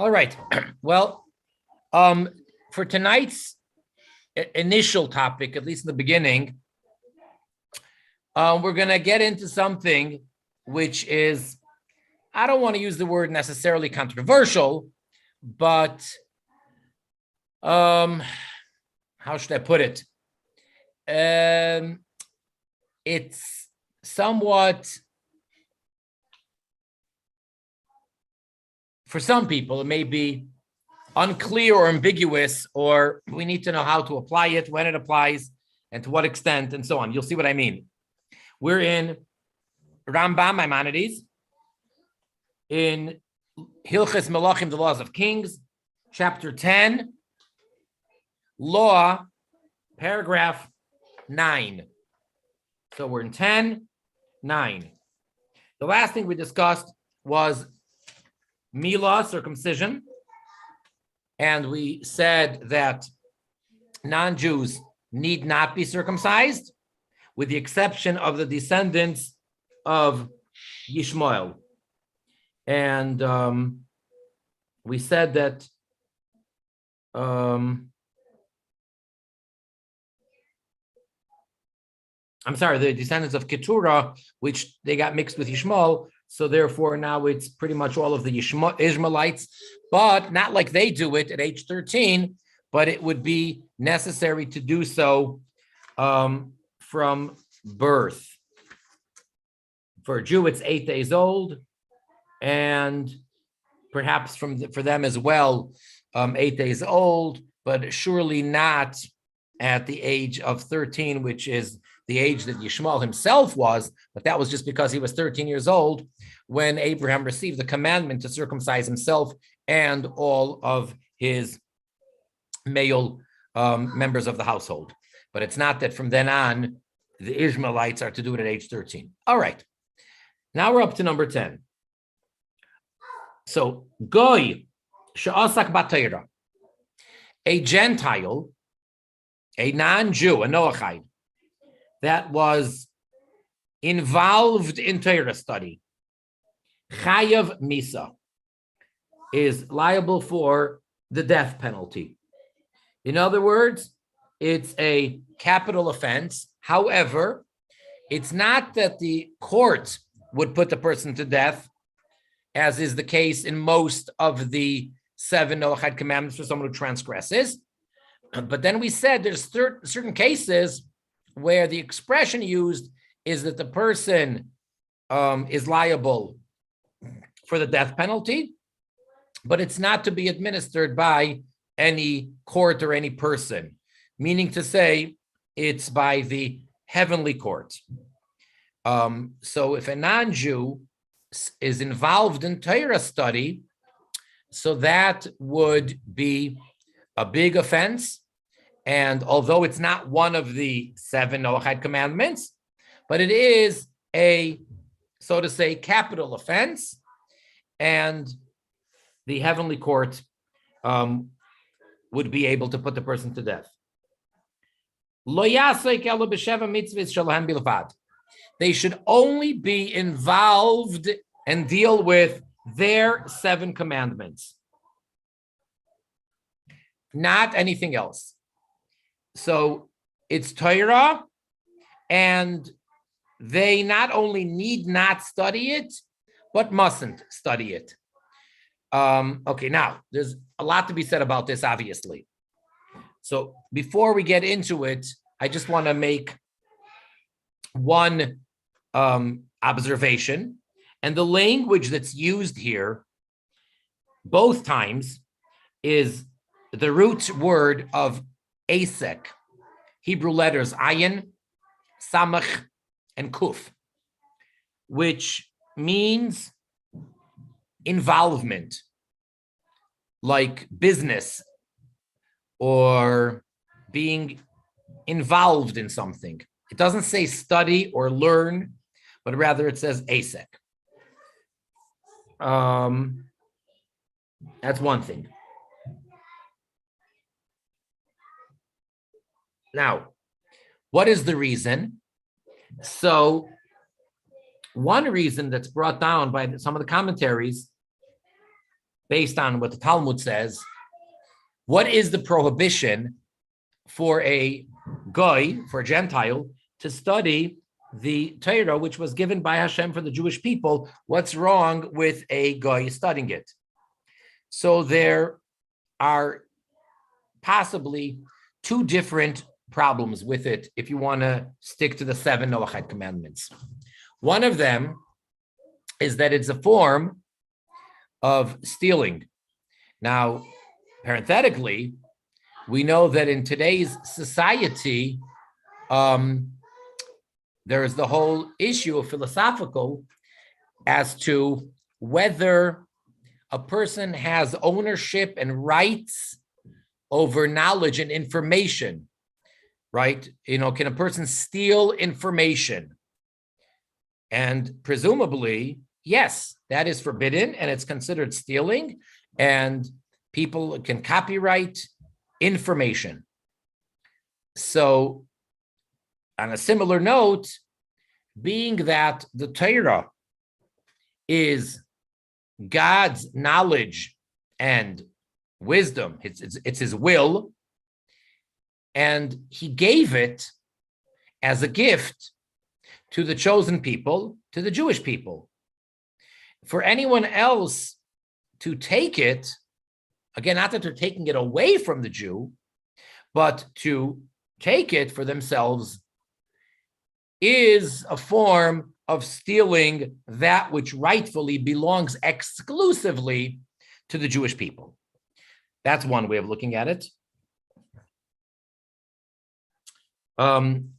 All right. Well, for tonight's initial topic, at least in the beginning, we're going to get into something which is, I don't want to use the word necessarily controversial, but how should I put it? It's somewhat, for some people, it may be unclear or ambiguous, or we need to know how to apply it, when it applies, and to what extent, and so on. You'll see what I mean. We're in Rambam Maimonides, in Hilchos Melachim, the Laws of Kings, chapter 10, law, paragraph 9. So we're in 10, 9. The last thing we discussed was Milah, circumcision. And we said that non-Jews need not be circumcised, with the exception of the descendants of Yishmael. And we said that the descendants of Keturah, which they got mixed with Yishmael, so therefore now it's pretty much all of the Ishmaelites, but not like they do it at age 13, but it would be necessary to do so from birth. For a Jew, it's 8 days old, and perhaps for them as well, 8 days old, but surely not at the age of 13, which is the age that Yishmael himself was, but that was just because he was 13 years old when Abraham received the commandment to circumcise himself and all of his male members of the household. But it's not that from then on, the Ishmaelites are to do it at age 13. All right. Now we're up to number 10. So, Goy, she'asak b'Torah, a Gentile, a non-Jew, a Noachite, that was involved in Torah study, Chayav Misa, is liable for the death penalty. In other words, it's a capital offense. However, it's not that the court would put the person to death, as is the case in most of the 7 Noachide commandments for someone who transgresses. But then we said there's certain cases where the expression used is that the person is liable for the death penalty, but it's not to be administered by any court or any person, meaning to say it's by the heavenly court. So if a non-Jew is involved in Torah study, so that would be a big offense. And although it's not one of the 7 Noachide commandments, but it is a, so to say, capital offense, and the heavenly court would be able to put the person to death. They should only be involved and deal with their 7 commandments, not anything else. So it's Torah, and they not only need not study it, but mustn't study it. Okay, now there's a lot to be said about this, obviously. So before we get into it, I just want to make one observation. And the language that's used here, both times, is the root word of asek, Hebrew letters ayin, samach, and kuf, which means involvement, like business or being involved in something. It doesn't say study or learn, but rather it says asek. That's one thing. Now, what is the reason? So, one reason that's brought down by some of the commentaries based on what the Talmud says, what is the prohibition for a goy, for a Gentile, to study the Torah, which was given by Hashem for the Jewish people? What's wrong with a goy studying it? So there are possibly two different problems with it if you want to stick to the 7 Noachide commandments. One of them is that it's a form of stealing. Now, parenthetically, we know that in today's society, there is the whole issue of philosophical as to whether a person has ownership and rights over knowledge and information, right? Can a person steal information? And presumably, yes, that is forbidden and it's considered stealing, and people can copyright information. So on a similar note, being that the Torah is God's knowledge and wisdom, it's his will, and he gave it as a gift to the chosen people, to the Jewish people. For anyone else to take it, again, not that they're taking it away from the Jew, but to take it for themselves, is a form of stealing that which rightfully belongs exclusively to the Jewish people. That's one way of looking at it.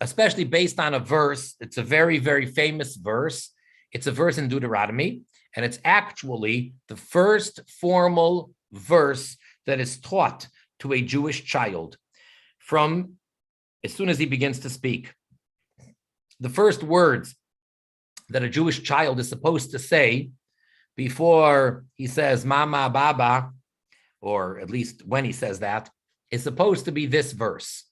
Especially based on a verse. It's a very, very famous verse. It's a verse in Deuteronomy, and it's actually the first formal verse that is taught to a Jewish child from as soon as he begins to speak. The first words that a Jewish child is supposed to say before he says mama, baba, or at least when he says that, is supposed to be this verse.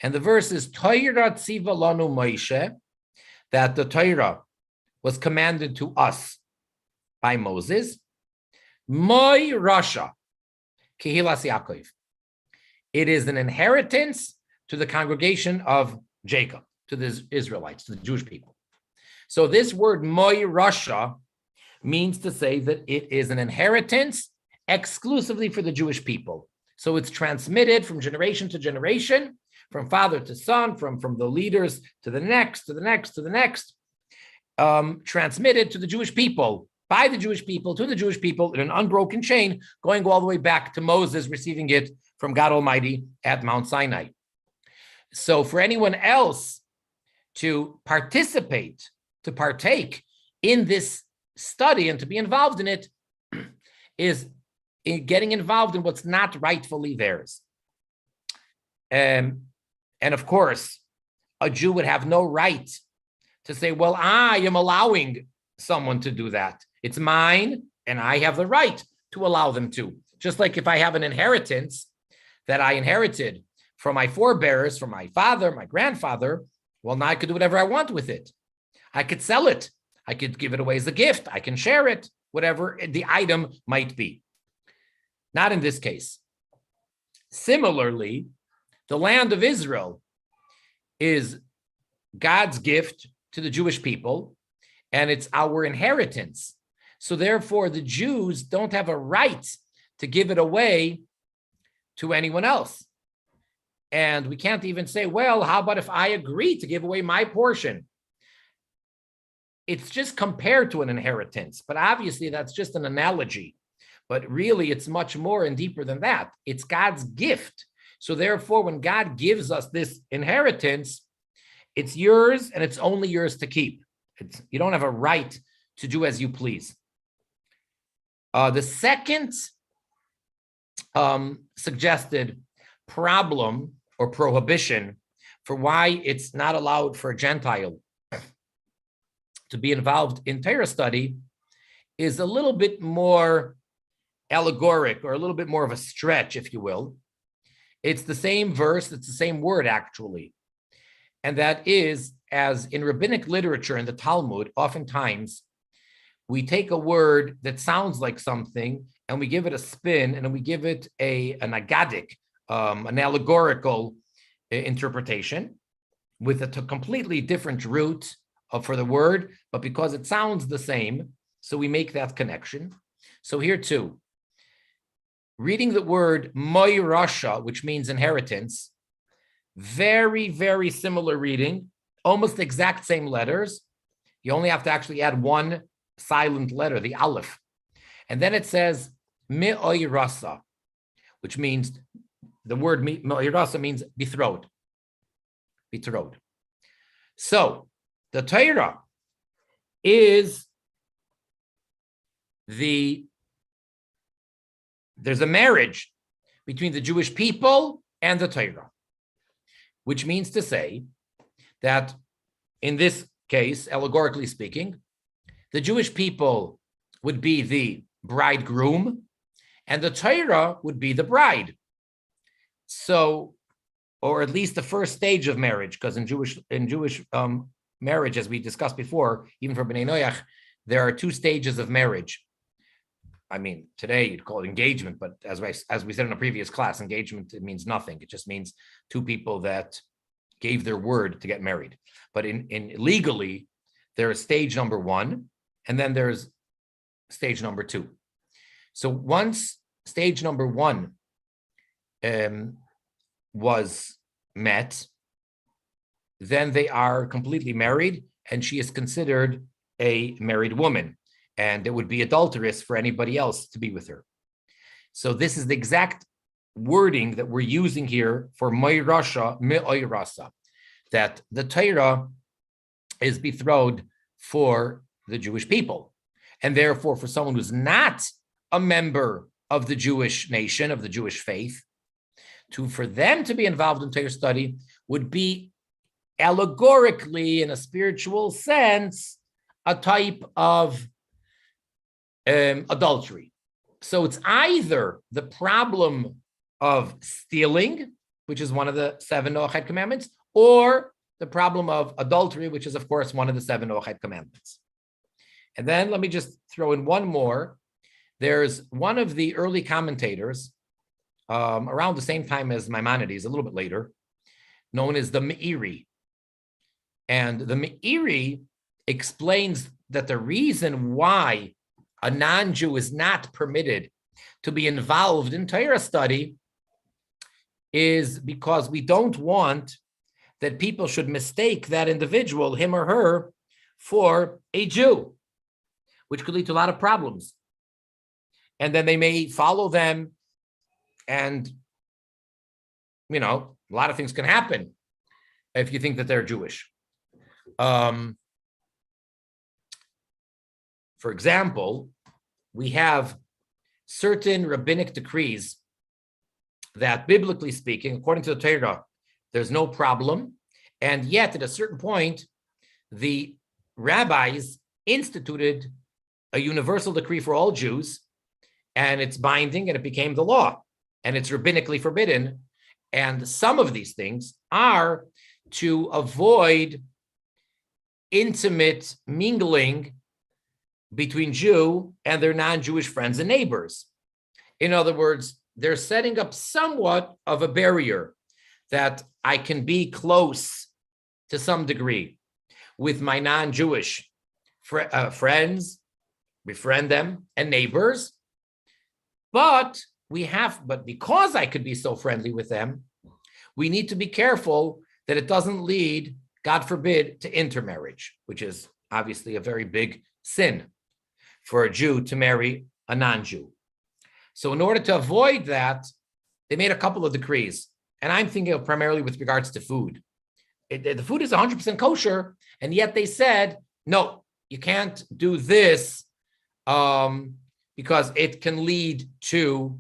And the verse is Torah tziva lanu Moshe, that the Torah was commanded to us by Moses. Moi Rasha, Kehilas Yaakov. It is an inheritance to the congregation of Jacob, to the Israelites, to the Jewish people. So this word Moi Rasha means to say that it is an inheritance exclusively for the Jewish people. So it's transmitted from generation to generation, from father to son, from the leaders to the next, to the next, to the next, transmitted to the Jewish people, by the Jewish people, to the Jewish people in an unbroken chain, going all the way back to Moses receiving it from God Almighty at Mount Sinai. So for anyone else to participate, to partake in this study and to be involved in it is in getting involved in what's not rightfully theirs. And of course, a Jew would have no right to say, well, I am allowing someone to do that. It's mine, and I have the right to allow them to. Just like if I have an inheritance that I inherited from my forebears, from my father, my grandfather, well, now I could do whatever I want with it. I could sell it. I could give it away as a gift. I can share it, whatever the item might be. Not in this case. Similarly, the land of Israel is God's gift to the Jewish people, and it's our inheritance. So therefore, the Jews don't have a right to give it away to anyone else. And we can't even say, well, how about if I agree to give away my portion? It's just compared to an inheritance, but obviously that's just an analogy. But really, it's much more and deeper than that. It's God's gift. So therefore, when God gives us this inheritance, it's yours and it's only yours to keep. You don't have a right to do as you please. The second suggested problem or prohibition for why it's not allowed for a Gentile to be involved in Torah study is a little bit more allegoric, or a little bit more of a stretch, if you will. It's the same verse, it's the same word actually. And that is, as in rabbinic literature in the Talmud, oftentimes we take a word that sounds like something and we give it a spin, and we give it an agadic, an allegorical interpretation with a completely different root for the word, but because it sounds the same, so we make that connection. So here too, reading the word moirasha, which means inheritance, very, very similar reading, almost exact same letters. You only have to actually add one silent letter, the aleph. And then it says me'oirasa, which means the word me'oirasa means betrothed. Betrothed. So the Torah is there's a marriage between the Jewish people and the Torah, which means to say that in this case, allegorically speaking, the Jewish people would be the bridegroom and the Torah would be the bride. So, or at least the first stage of marriage, because in Jewish marriage, as we discussed before, even for Bnei Noach, there are two stages of marriage. I mean, today you'd call it engagement, but as we said in a previous class, engagement, it means nothing. It just means two people that gave their word to get married. But in legally, there is stage number one, and then there's stage number two. So once stage number one was met, then they are completely married, and she is considered a married woman, and it would be adulterous for anybody else to be with her. So this is the exact wording that we're using here for moirasha me'oirasa, that the Torah is betrothed for the Jewish people, and therefore for someone who's not a member of the Jewish nation, of the Jewish faith, for them to be involved in Torah study would be allegorically, in a spiritual sense, a type of adultery. So it's either the problem of stealing, which is one of the 7 Noachide commandments, or the problem of adultery, which is, of course, one of the 7 Noachide commandments. And then let me just throw in one more. There's one of the early commentators, around the same time as Maimonides, a little bit later, known as the Meiri. And the Meiri explains that the reason why a non-Jew is not permitted to be involved in Torah study is because we don't want that people should mistake that individual, him or her, for a Jew, which could lead to a lot of problems. And then they may follow them, and, you know, a lot of things can happen if you think that they're Jewish. For example, we have certain rabbinic decrees that, biblically speaking, according to the Torah, there's no problem. And yet, at a certain point, the rabbis instituted a universal decree for all Jews, and it's binding, and it became the law, and it's rabbinically forbidden. And some of these things are to avoid intimate mingling between Jew and their non-Jewish friends and neighbors. In other words, they're setting up somewhat of a barrier that I can be close to some degree with my non-Jewish friends, befriend them, and neighbors. But because I could be so friendly with them, we need to be careful that it doesn't lead, God forbid, to intermarriage, which is obviously a very big sin for a Jew to marry a non-Jew. So in order to avoid that, they made a couple of decrees. And I'm thinking of primarily with regards to food. The food is 100% kosher, and yet they said, no, you can't do this because it can lead to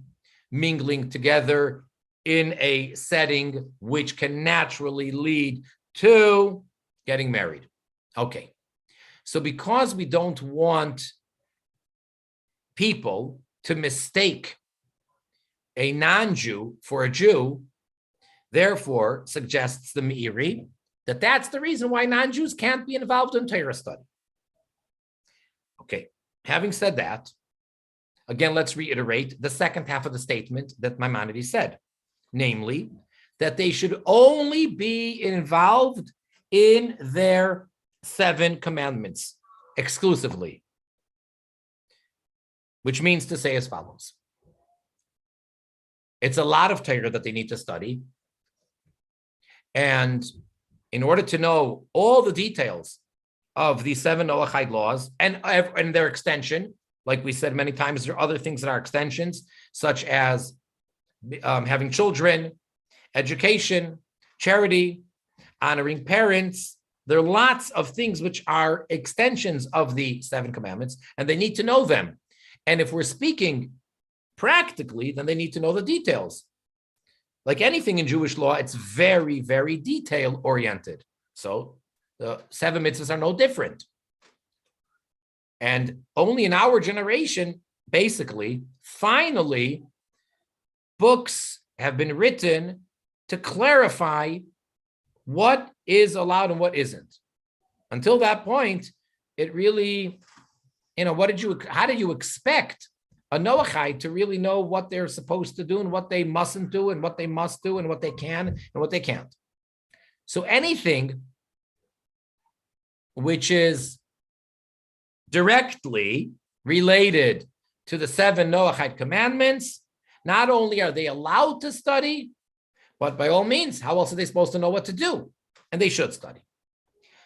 mingling together in a setting which can naturally lead to getting married. Okay, so because we don't want people to mistake a non-Jew for a Jew, therefore suggests the Meiri that that's the reason why non-Jews can't be involved in Torah study. Okay, having said that, Again, let's reiterate the second half of the statement that Maimonides said, namely, that they should only be involved in their 7 commandments exclusively, which means to say as follows. It's a lot of Torah that they need to study. And in order to know all the details of the 7 Noachide laws and their extension, like we said many times, there are other things that are extensions, such as having children, education, charity, honoring parents. There are lots of things which are extensions of the 7 commandments, and they need to know them. And if we're speaking practically, then they need to know the details. Like anything in Jewish law, it's very, very detail-oriented. So the 7 mitzvahs are no different. And only in our generation, basically, finally, books have been written to clarify what is allowed and what isn't. Until that point, it really, how did you expect a Noachite to really know what they're supposed to do and what they mustn't do and what they must do and what they can and what they can't? So anything which is directly related to the 7 Noachide commandments, not only are they allowed to study, but by all means, how else are they supposed to know what to do? And they should study.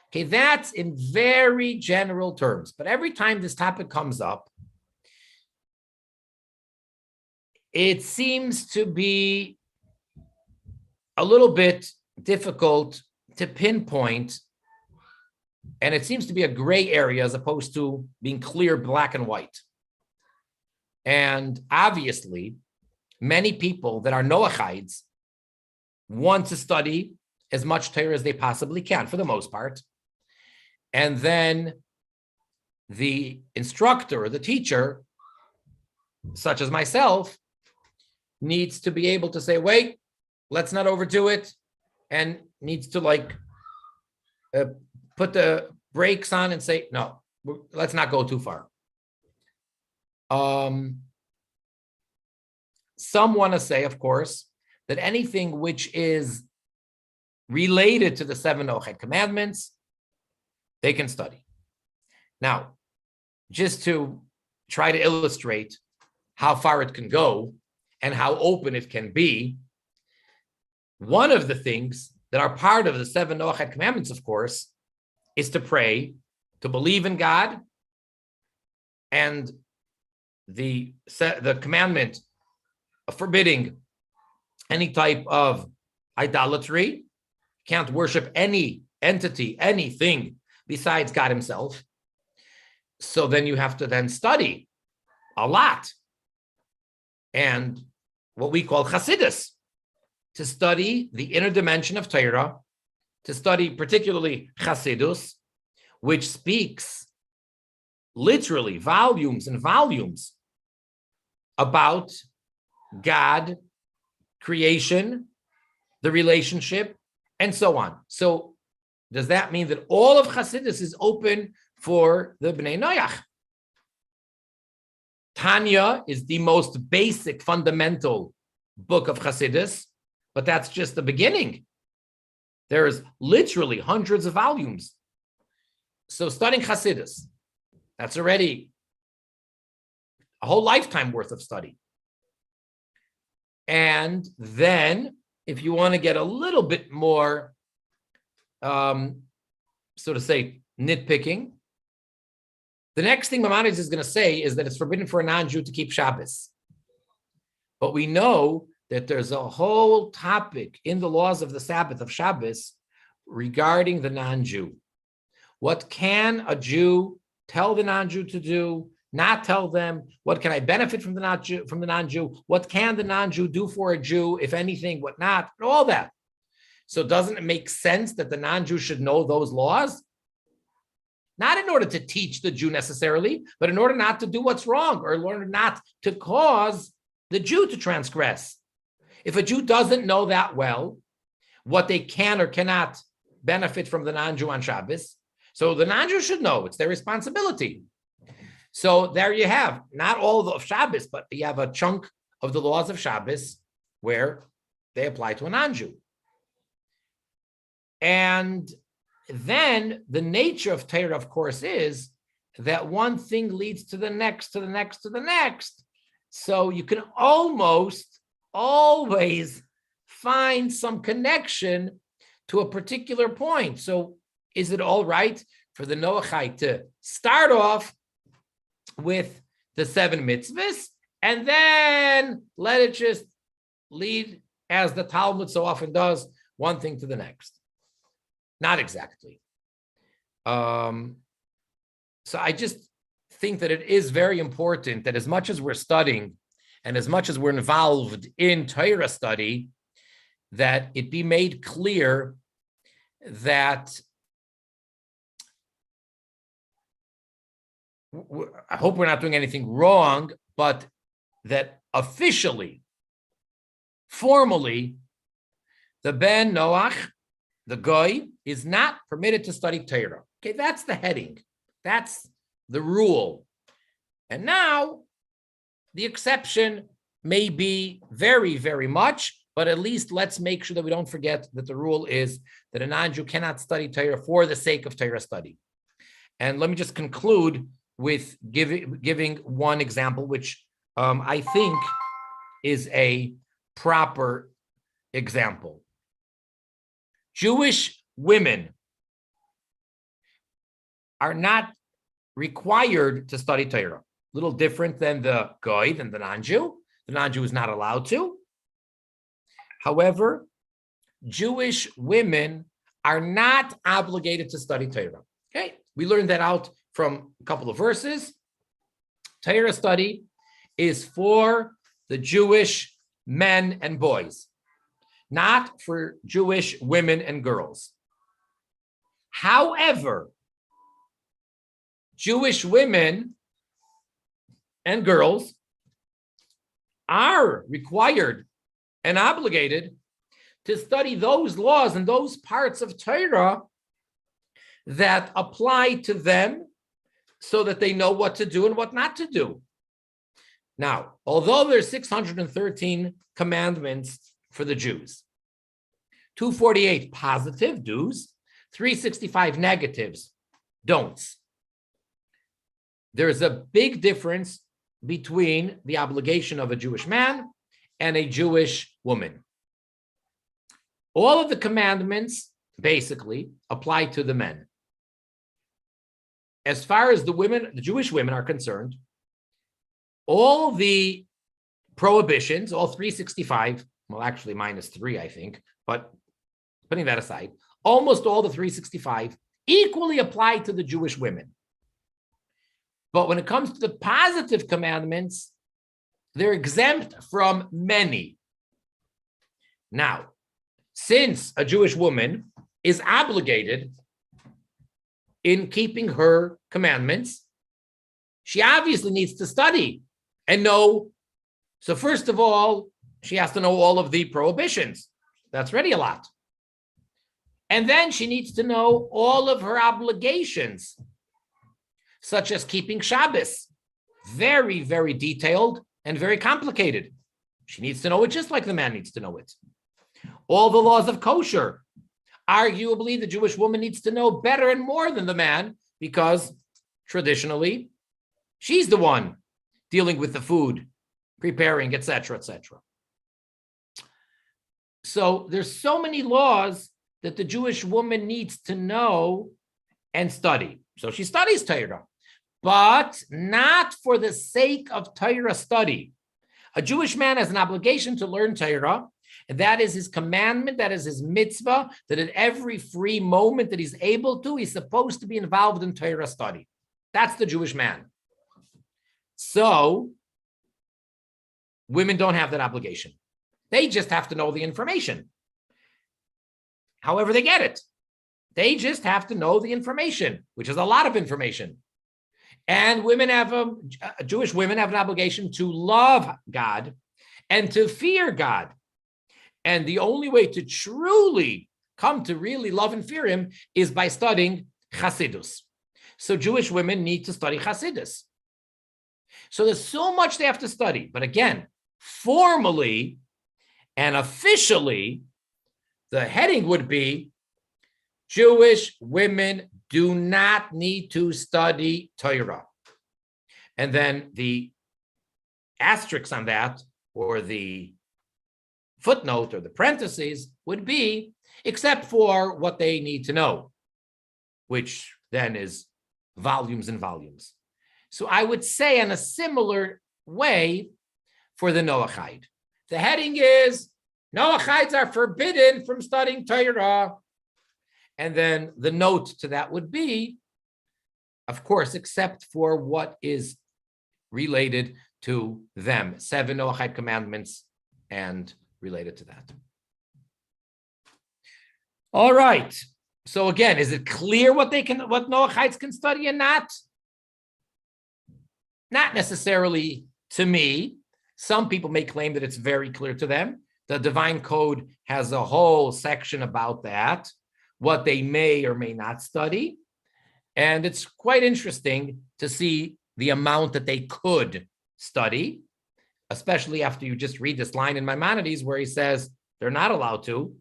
Okay, that's in very general terms. But every time this topic comes up, it seems to be a little bit difficult to pinpoint, and it seems to be a gray area as opposed to being clear, black and white. And obviously, many people that are Noachides want to study as much Torah as they possibly can, for the most part. And then the instructor or the teacher, such as myself, needs to be able to say, wait, let's not overdo it, and needs to put the brakes on and say, no, let's not go too far. Some want to say, of course, that anything which is related to the 7 Noachide commandments, they can study. Now, just to try to illustrate how far it can go and how open it can be, one of the things that are part of the 7 Noachide commandments, of course, is to pray, to believe in God, and the commandment of forbidding any type of idolatry. Can't worship any entity, anything besides God himself. So then you have to then study a lot. And what we call Chassidus, to study the inner dimension of Torah, to study particularly Chassidus, which speaks literally volumes and volumes about God, creation, the relationship, and so on. So does that mean that all of Chassidus is open for the Bnei Noach? Tanya is the most basic, fundamental book of Chassidus, but that's just the beginning. There's literally hundreds of volumes. So studying Chassidus, that's already a whole lifetime worth of study. And then, if you want to get a little bit more, so to say, nitpicking, the next thing Maimonides is going to say is that it's forbidden for a non-Jew to keep Shabbos. But we know that there's a whole topic in the laws of the Sabbath of Shabbos regarding the non-Jew. What can a Jew tell the non-Jew to do, not tell them? What can I benefit from the non-Jew? What can the non-Jew do for a Jew, if anything, what not? All that. So doesn't it make sense that the non-Jew should know those laws? Not in order to teach the Jew necessarily, but in order not to do what's wrong, or in order not to cause the Jew to transgress. If a Jew doesn't know that well, what they can or cannot benefit from the non-Jew on Shabbos, so the non-Jew should know. It's their responsibility. So there you have, not all of Shabbos, but you have a chunk of the laws of Shabbos where they apply to a non-Jew. And then the nature of Torah, of course, is that one thing leads to the next, to the next, to the next. So you can almost always find some connection to a particular point. So is it all right for the Noachite to start off with the 7 mitzvahs and then let it just lead, as the Talmud so often does, one thing to the next? Not exactly. So I just think that it is very important that as much as we're studying and as much as we're involved in Torah study, that it be made clear that I hope we're not doing anything wrong, but that officially, formally, the Ben Noach, the Goy, is not permitted to study Torah. Okay, that's the heading. That's the rule. And now, the exception may be very, very much, but at least let's make sure that we don't forget that the rule is that a non-Jew cannot study Torah for the sake of Torah study. And let me just conclude with giving one example, which I think is a proper example. Jewish women are not required to study Torah. A little different than the Goy, than the non-Jew. The non-Jew is not allowed to. However, Jewish women are not obligated to study Torah. Okay, we learned that out from a couple of verses. Torah study is for the Jewish men and boys, not for Jewish women and girls. However, Jewish women and girls are required and obligated to study those laws and those parts of Torah that apply to them so that they know what to do and what not to do. Now, although there's 613 commandments for the Jews, 248 positive do's, 365 negatives, don'ts. There's a big difference between the obligation of a Jewish man and a Jewish woman. All of the commandments basically apply to the men. As far as the women, the Jewish women are concerned, all the prohibitions, all 365, well, actually -3, I think, but putting that aside, almost all the 365 equally apply to the Jewish women. But when it comes to the positive commandments, they're exempt from many. Now, since a Jewish woman is obligated in keeping her commandments, she obviously needs to study and know. So first of all, she has to know all of the prohibitions. That's already a lot. And then she needs to know all of her obligations, such as keeping Shabbos. Very, very detailed and very complicated. She needs to know it just like the man needs to know it. All the laws of kosher. Arguably, the Jewish woman needs to know better and more than the man because traditionally, she's the one dealing with the food, preparing, etc., etc. So there's so many laws that the Jewish woman needs to know and study. So she studies Torah, but not for the sake of Torah study. A Jewish man has an obligation to learn Torah, and that is his commandment, that is his mitzvah, that at every free moment that he's able to, he's supposed to be involved in Torah study. That's the Jewish man. So women don't have that obligation. They just have to know the information. However they get it. They just have to know the information, which is a lot of information. And women have Jewish women have an obligation to love God and to fear God. And the only way to truly come to really love and fear him is by studying Chassidus. So Jewish women need to study Chassidus. So there's so much they have to study. But again, formally and officially, the heading would be Jewish women do not need to study Torah. And then the asterisk on that, or the footnote or the parentheses, would be except for what they need to know, which then is volumes and volumes. So I would say in a similar way for the Noachide. The heading is Noachides are forbidden from studying Torah. And then the note to that would be, of course, except for what is related to them. 7 Noachide commandments and related to that. All right. So again, is it clear what Noachides can study and not? Not necessarily to me. Some people may claim that it's very clear to them. The Divine Code has a whole section about that, what they may or may not study. And it's quite interesting to see the amount that they could study, especially after you just read this line in Maimonides where he says they're not allowed to,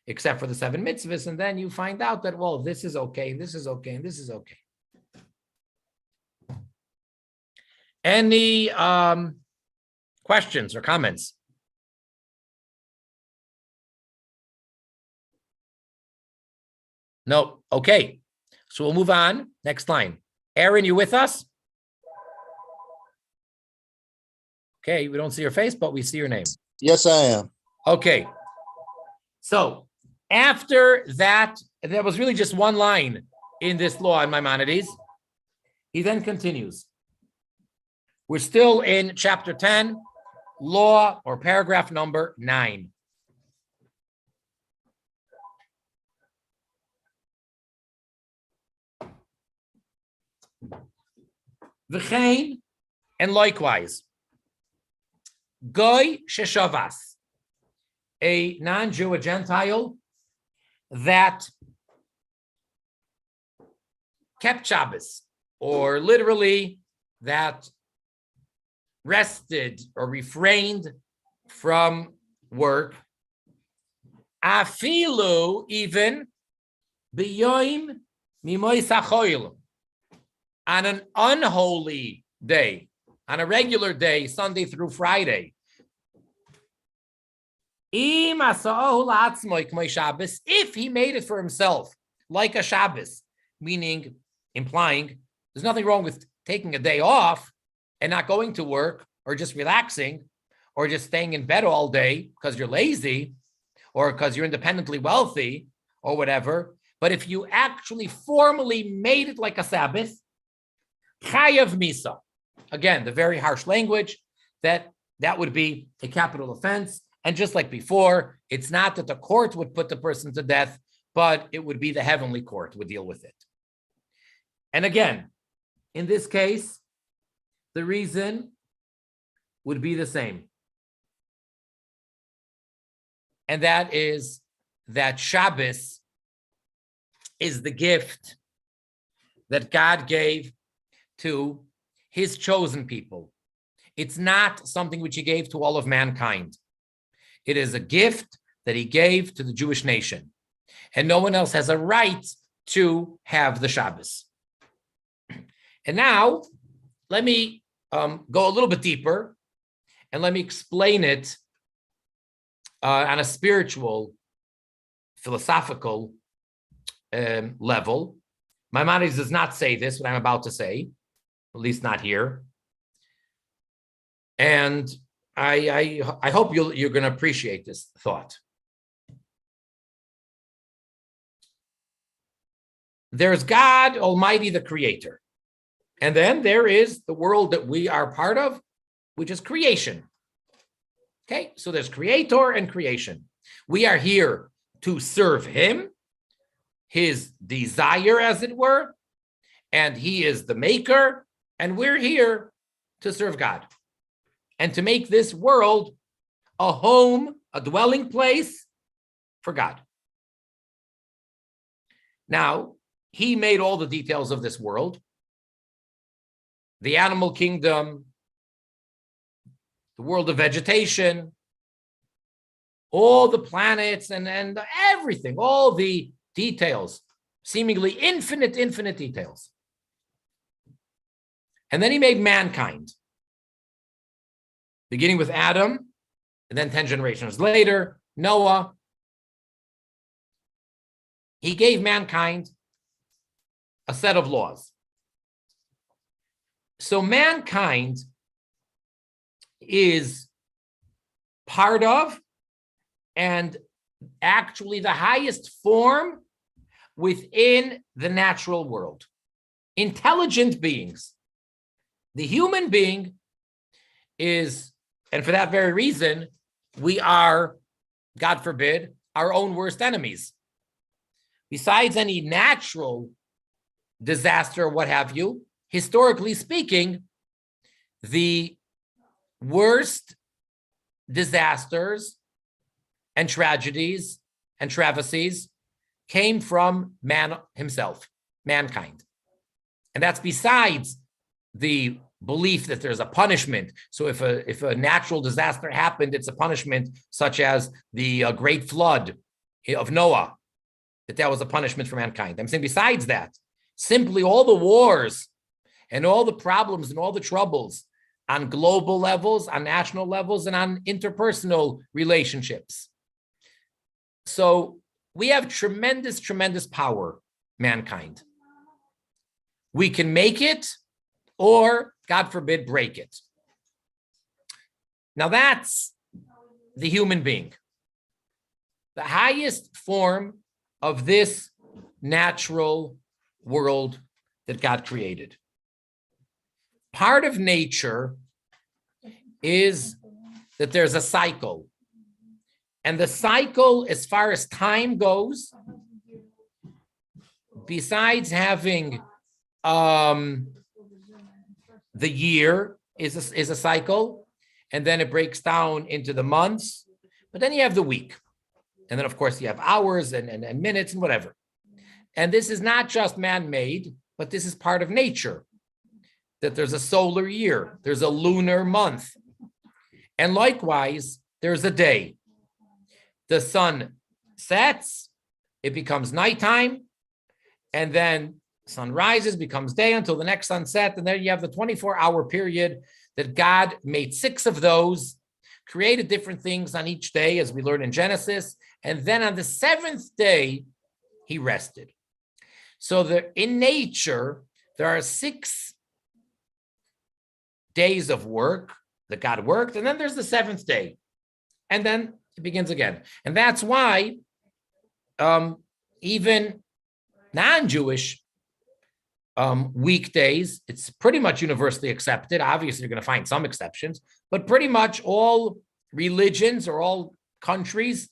except for the 7 mitzvahs. And then you find out that, well, this is okay, and this is okay, and this is okay. Any questions or comments? No. Okay. So we'll move on. Next line. Aaron, you with us? Okay. We don't see your face, but we see your name. Yes, I am. Okay. So after that, there was really just one line in this law in Maimonides. He then continues. We're still in chapter 10, law or paragraph number 9. V'chein, and likewise, Goy sheshavas, a non-Jew, a Gentile, that kept Shabbos, or literally that rested or refrained from work, afilu, even biyoim mimois hachoil, on an unholy day, on a regular day, Sunday through Friday. If he made it for himself, like a Shabbos, meaning implying there's nothing wrong with taking a day off and not going to work, or just relaxing, or just staying in bed all day because you're lazy, or because you're independently wealthy, or whatever. But if you actually formally made it like a Sabbath, chayav misa. Again, the very harsh language, that would be a capital offense. And just like before, it's not that the court would put the person to death, but it would be the heavenly court would deal with it. And again, in this case, the reason would be the same. And that is that Shabbos is the gift that God gave to his chosen people. It's not something which he gave to all of mankind. It is a gift that he gave to the Jewish nation. And no one else has a right to have the Shabbos. And now, let me go a little bit deeper, and let me explain it on a spiritual, philosophical level. Maimonides does not say this, what I'm about to say, at least not here. And I hope you're going to appreciate this thought. There's God Almighty, the Creator. And then there is the world that we are part of, which is creation. Okay, so there's Creator and creation. We are here to serve him, his desire, as it were, and he is the maker, and we're here to serve God and to make this world a home, a dwelling place for God. Now, he made all the details of this world, the animal kingdom, the world of vegetation, all the planets and everything, all the details, seemingly infinite details. And then he made mankind, beginning with Adam, and then 10 generations later, Noah. He gave mankind a set of laws. So mankind is part of and actually the highest form within the natural world. Intelligent beings. The human being is, and for that very reason, we are, God forbid, our own worst enemies. Besides any natural disaster, what have you, historically speaking, the worst disasters and tragedies and travesties came from man himself, mankind. And that's besides the belief that there's a punishment. So if a natural disaster happened, it's a punishment, such as the great flood of Noah, that was a punishment for mankind. I'm saying besides that, simply all the wars and all the problems and all the troubles on global levels, on national levels, and on interpersonal relationships. So we have tremendous power, mankind. We can make it, or, God forbid, break it. Now that's the human being. The highest form of this natural world that God created. Part of nature is that there's a cycle. And the cycle, as far as time goes, besides having the year is a cycle, and then it breaks down into the months, but then you have the week. And then, of course, you have hours and minutes and whatever. And this is not just man-made, but this is part of nature, that there's a solar year, there's a lunar month. And likewise, there's a day. The sun sets, it becomes nighttime, and then sun rises, becomes day until the next sunset, and then you have the 24-hour period that God made 6 of those, created different things on each day, as we learn in Genesis, and then on the 7th day, he rested. So in nature, there are 6 days of work that God worked, and then there's the 7th day, and then it begins again. And that's why even non-Jewish weekdays, it's pretty much universally accepted. Obviously, you're going to find some exceptions, but pretty much all religions or all countries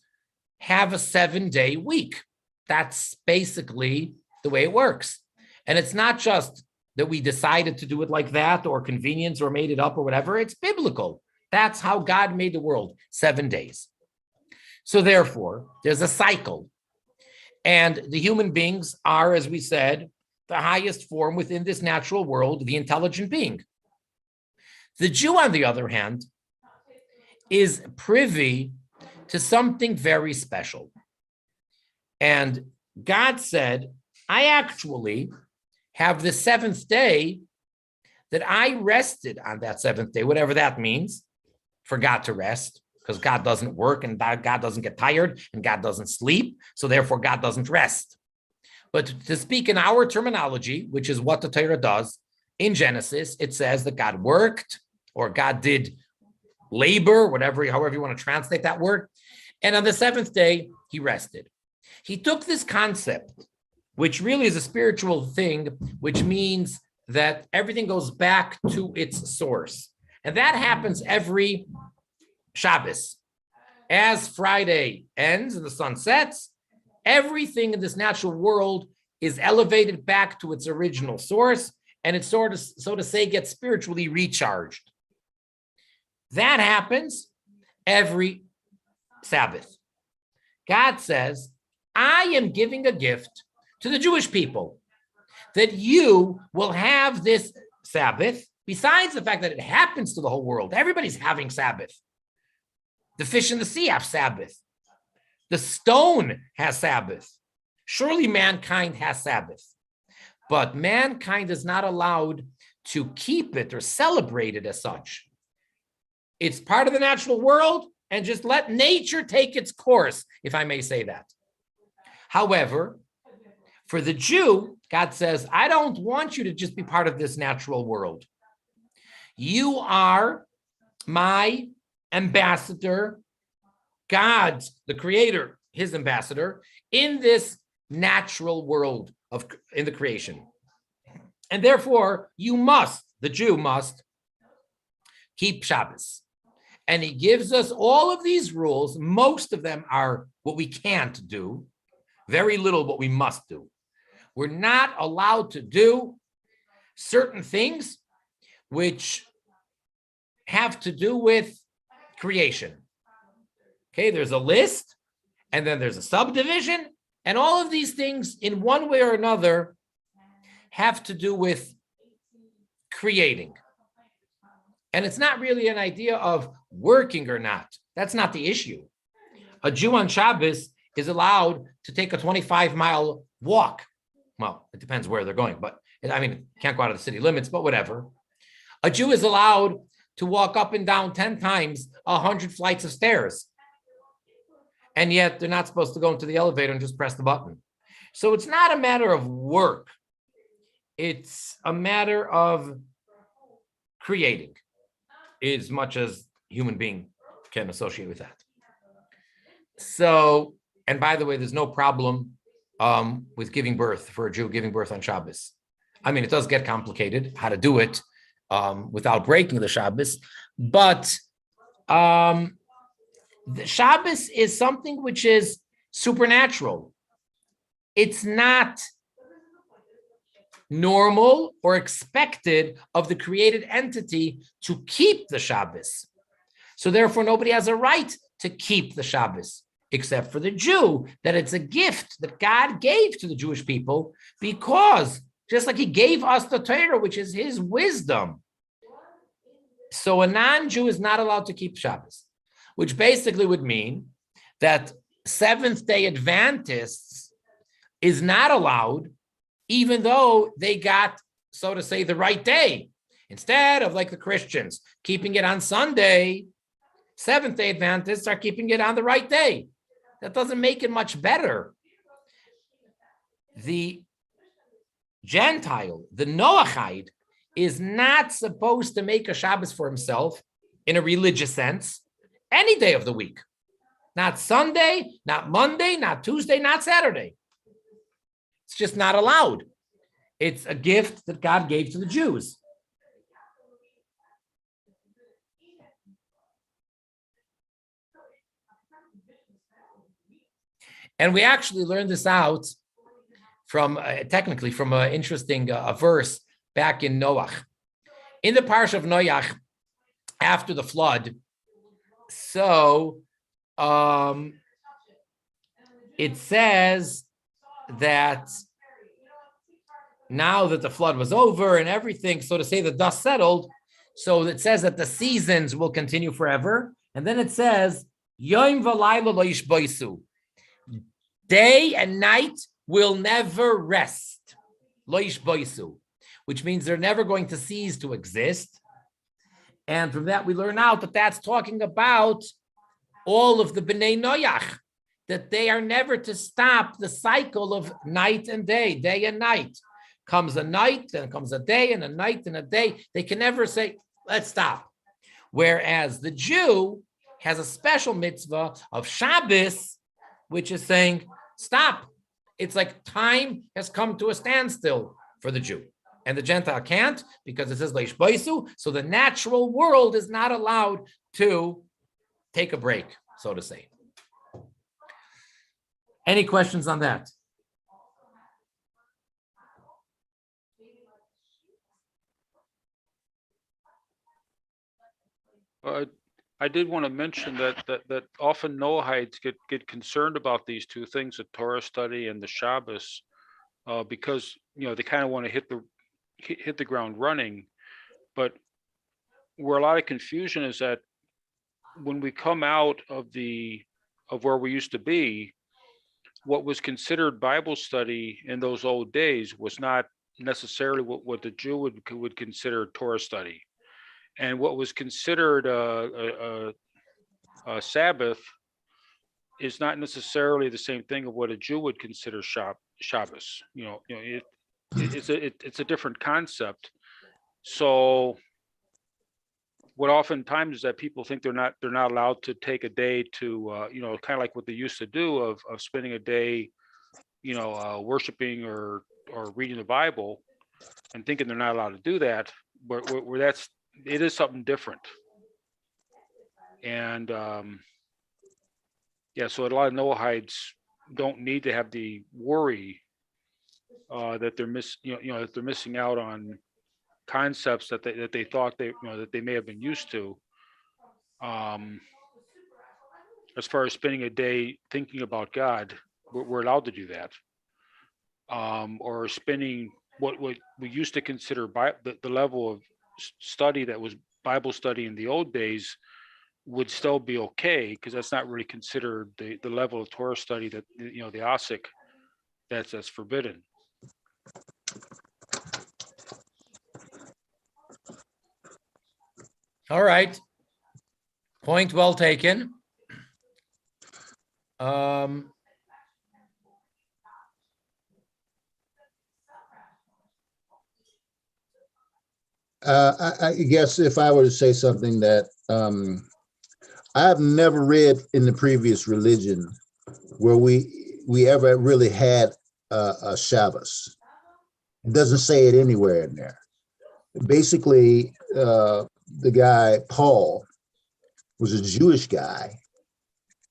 have a 7-day week. That's basically the way it works. And it's not just that we decided to do it like that or convenience or made it up or whatever. It's biblical. That's how God made the world, 7 days. So therefore, there's a cycle. And the human beings are, as we said, the highest form within this natural world, the intelligent being. The Jew, on the other hand, is privy to something very special. And God said, I actually have the 7th day that I rested on that 7th day, whatever that means, for God to rest, because God doesn't work and God doesn't get tired and God doesn't sleep. So therefore, God doesn't rest. But to speak in our terminology, which is what the Torah does, in Genesis, it says that God worked or God did labor, however you want to translate that word. And on the 7th day, he rested. He took this concept, which really is a spiritual thing, which means that everything goes back to its source. And that happens every Shabbos. As Friday ends and the sun sets, everything in this natural world is elevated back to its original source, and it sort of, so to say, gets spiritually recharged. That happens every Sabbath. God says, I am giving a gift to the Jewish people that you will have this Sabbath Besides the fact that it happens to the whole world, everybody's having Sabbath. The fish in the sea have Sabbath. The stone has Sabbath. Surely mankind has Sabbath. But mankind is not allowed to keep it or celebrate it as such. It's part of the natural world, and just let nature take its course, if I may say that. However, for the Jew, God says, I don't want you to just be part of this natural world. You are my ambassador, God, the creator, his ambassador, in this natural world in the creation. And therefore, the Jew must keep Shabbos. And he gives us all of these rules. Most of them are what we can't do, very little what we must do. We're not allowed to do certain things which have to do with creation. Okay, there's a list, and then there's a subdivision, and all of these things in one way or another have to do with creating. And it's not really an idea of working or not. That's not the issue. A Jew on Shabbos is allowed to take a 25-mile walk. Well, it depends where they're going, but can't go out of the city limits, but whatever. A Jew is allowed to walk up and down 10 times 100 flights of stairs. And yet they're not supposed to go into the elevator and just press the button. So it's not a matter of work. It's a matter of creating, as much as human being can associate with that. So, and by the way, there's no problem with giving birth for a Jew giving birth on Shabbos. It does get complicated how to do it without breaking the Shabbos, but the Shabbos is something which is supernatural. It's not normal or expected of the created entity to keep the Shabbos. So therefore, nobody has a right to keep the Shabbos, except for the Jew, that it's a gift that God gave to the Jewish people, because just like he gave us the Torah, which is his wisdom. So a non-Jew is not allowed to keep Shabbos, which basically would mean that Seventh-day Adventists is not allowed, even though they got, so to say, the right day. Instead of, like the Christians, keeping it on Sunday, Seventh-day Adventists are keeping it on the right day. That doesn't make it much better. The Gentile, the Noachide, is not supposed to make a Shabbos for himself in a religious sense any day of the week. Not Sunday, not Monday, not Tuesday, not Saturday. It's just not allowed. It's a gift that God gave to the Jews. And we actually learned this out from, technically, from an interesting verse back in Noach. In the parsha of Noach, after the flood, so it says that now that the flood was over and everything, so to say, the dust settled, so it says that the seasons will continue forever. And then it says, Yom v'layla lo yishboisu. Day and night will never rest. Lo yishboisu, which means they're never going to cease to exist. And from that, we learn out that that's talking about all of the Bnei Noach, that they are never to stop the cycle of night and day and night. Comes a night, then comes a day, and a night and a day. They can never say, let's stop. Whereas the Jew has a special mitzvah of Shabbos, which is saying, stop. It's like time has come to a standstill for the Jew. And the Gentile can't, because it says Leish Baisu, so the natural world is not allowed to take a break, so to say. Any questions on that? I did want to mention that often Noahites get concerned about these two things, the Torah study and the Shabbos, because they kind of want to hit the ground running. But where a lot of confusion is that when we come out of where we used to be, what was considered Bible study in those old days was not necessarily what the Jew would consider Torah study. And what was considered a Sabbath is not necessarily the same thing of what a Jew would consider Shabbos. It's a different concept. So what oftentimes is that people think they're not allowed to take a day to kind of like what they used to do of spending a day worshiping or reading the Bible, and thinking they're not allowed to do that, where it is something different. And so a lot of Noahites don't need to have the worry that they're missing out on concepts that they thought that they may have been used to, as far as spending a day thinking about God. We're allowed to do that, or spending what we used to consider the level of study that was Bible study in the old days would still be okay, because that's not really considered the level of Torah study that the Asik that's forbidden. All right. Point well taken. I guess if I were to say something that I've never read in the previous religion where we ever really had a Shavus. It doesn't say it anywhere in there. Basically, the guy, Paul, was a Jewish guy.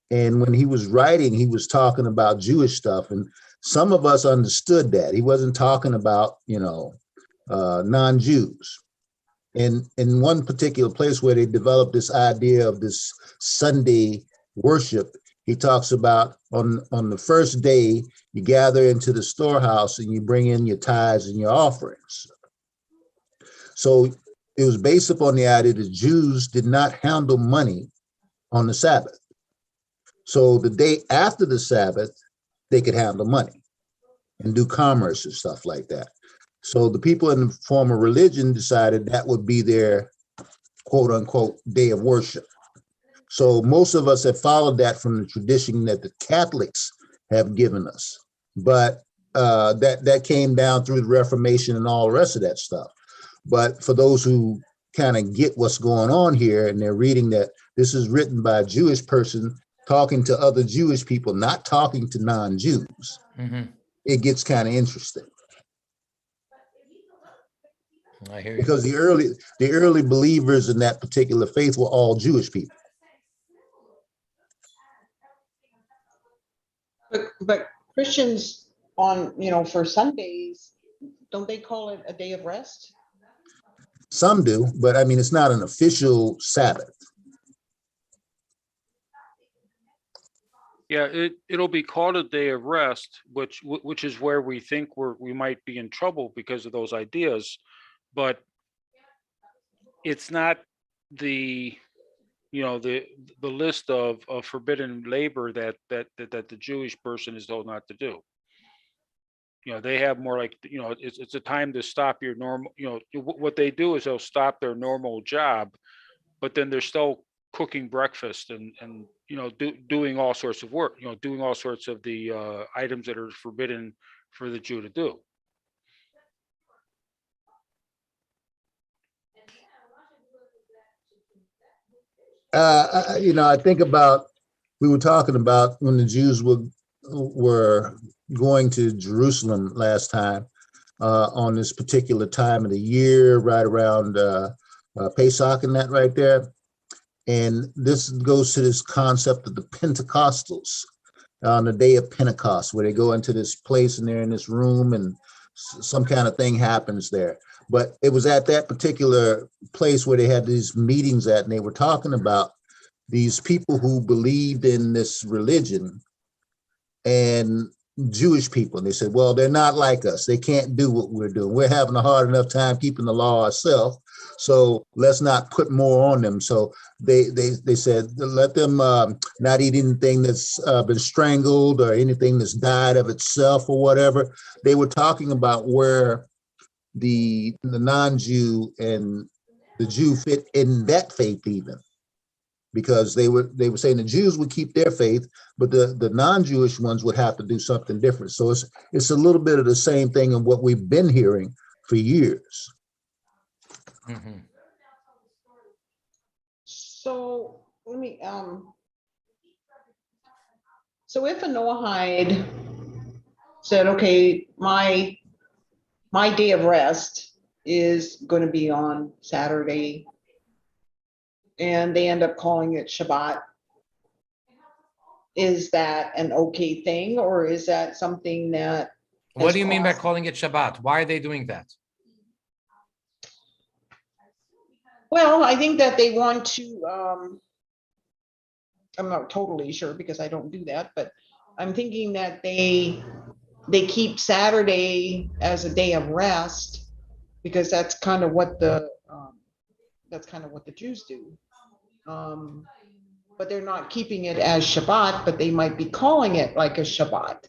And when he was writing, he was talking about Jewish stuff. And some of us understood that. He wasn't talking about, non-Jews. And in one particular place where they developed this idea of this Sunday worship, he talks about on the first day, you gather into the storehouse and you bring in your tithes and your offerings. So it was based upon the idea that Jews did not handle money on the Sabbath. So the day after the Sabbath, they could handle money and do commerce and stuff like that. So the people in the former religion decided that would be their quote unquote day of worship. So most of us have followed that from the tradition that the Catholics have given us. But that came down through the Reformation and all the rest of that stuff. But for those who kind of get what's going on here, and they're reading that this is written by a Jewish person talking to other Jewish people, not talking to non-Jews, it gets kind of interesting. I hear you. Because the early believers in that particular faith were all Jewish people. But Christians for Sundays, don't they call it a day of rest? Some do, but I mean, it's not an official Sabbath. Yeah, it'll be called a day of rest, which is where we think we might be in trouble because of those ideas, but it's not the list of forbidden labor that the Jewish person is told not to do. They have more like, it's a time to stop your normal, what they do is they'll stop their normal job, but then they're still cooking breakfast and doing all sorts of work, doing all sorts of the items that are forbidden for the Jew to do. I think about, we were talking about when the Jews were going to Jerusalem last time on this particular time of the year, right around Pesach and that right there. And this goes to this concept of the Pentecostals on the day of Pentecost, where they go into this place and they're in this room and some kind of thing happens there. But it was at that particular place where they had these meetings at, and they were talking about these people who believed in this religion, and Jewish people. And they said, well, they're not like us. They can't do what we're doing. We're having a hard enough time keeping the law ourselves. So let's not put more on them. So they said, let them not eat anything that's been strangled or anything that's died of itself or whatever. They were talking about where the non-Jew and the Jew fit in that faith even. Because they were saying the Jews would keep their faith, but the non-Jewish ones would have to do something different. So it's a little bit of the same thing in what we've been hearing for years. Mhm. So let me, so if a Noahide said, okay, my day of rest is going to be on Saturday, and they end up calling it Shabbat, is that an okay thing, or is that something that? What do you mean by calling it Shabbat? Why are they doing that? Well, I think that they want to, I'm not totally sure because I don't do that, but I'm thinking that they keep Saturday as a day of rest because that's kind of what the Jews do. But they're not keeping it as Shabbat, but they might be calling it like a Shabbat.